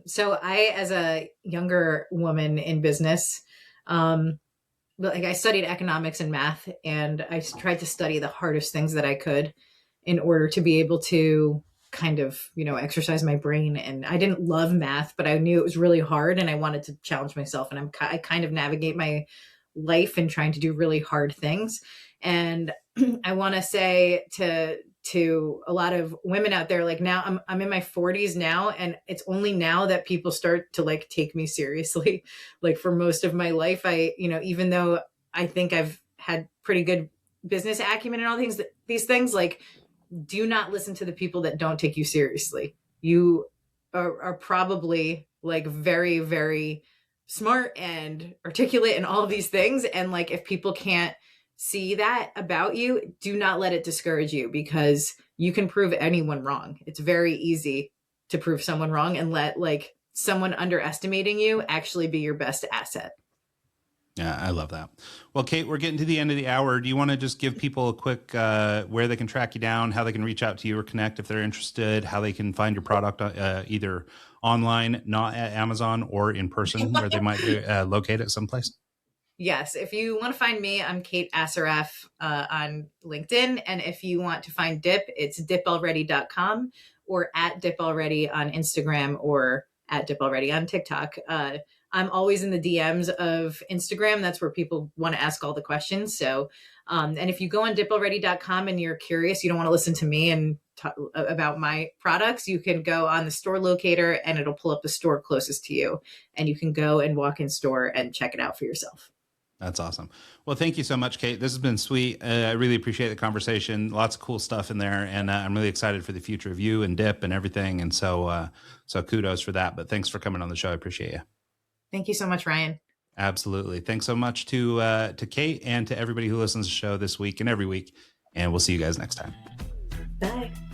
[SPEAKER 2] So I, as a younger woman in business, like I studied economics and math, and I tried to study the hardest things that I could in order to be able to kind of, exercise my brain. And I didn't love math, but I knew it was really hard and I wanted to challenge myself. And I kind of navigate my life in trying to do really hard things. And I want to say to a lot of women out there, like now I'm in my 40s now, and it's only now that people start to like take me seriously. Like for most of my life, I, even though I think I've had pretty good business acumen and all these things, like, do not listen to the people that don't take you seriously. You are probably like very, very smart and articulate and all of these things. And like, if people can't see that about you, do not let it discourage you, because you can prove anyone wrong. It's very easy to prove someone wrong and let like someone underestimating you actually be your best asset.
[SPEAKER 1] Yeah, I love that. Well, Kate, we're getting to the end of the hour. Do you want to just give people a quick where they can track you down, how they can reach out to you or connect if they're interested, how they can find your product either online, not at Amazon, or in person where they might be located someplace?
[SPEAKER 2] Yes. If you want to find me, I'm Kate Assaraf on LinkedIn. And if you want to find Dip, it's dipalready.com or at dipalready on Instagram or at dipalready on TikTok. I'm always in the DMs of Instagram. That's where people want to ask all the questions. So, and if you go on dipalready.com and you're curious, you don't want to listen to me and talk about my products, you can go on the store locator and it'll pull up the store closest to you. And you can go and walk in store and check it out for yourself.
[SPEAKER 1] That's awesome. Well, thank you so much, Kate. This has been sweet. I really appreciate the conversation. Lots of cool stuff in there. And I'm really excited for the future of you and Dip and everything. And so kudos for that. But thanks for coming on the show. I appreciate you.
[SPEAKER 2] Thank you so much, Ryan.
[SPEAKER 1] Absolutely. Thanks so much to Kate and to everybody who listens to the show this week and every week. And we'll see you guys next time.
[SPEAKER 2] Bye.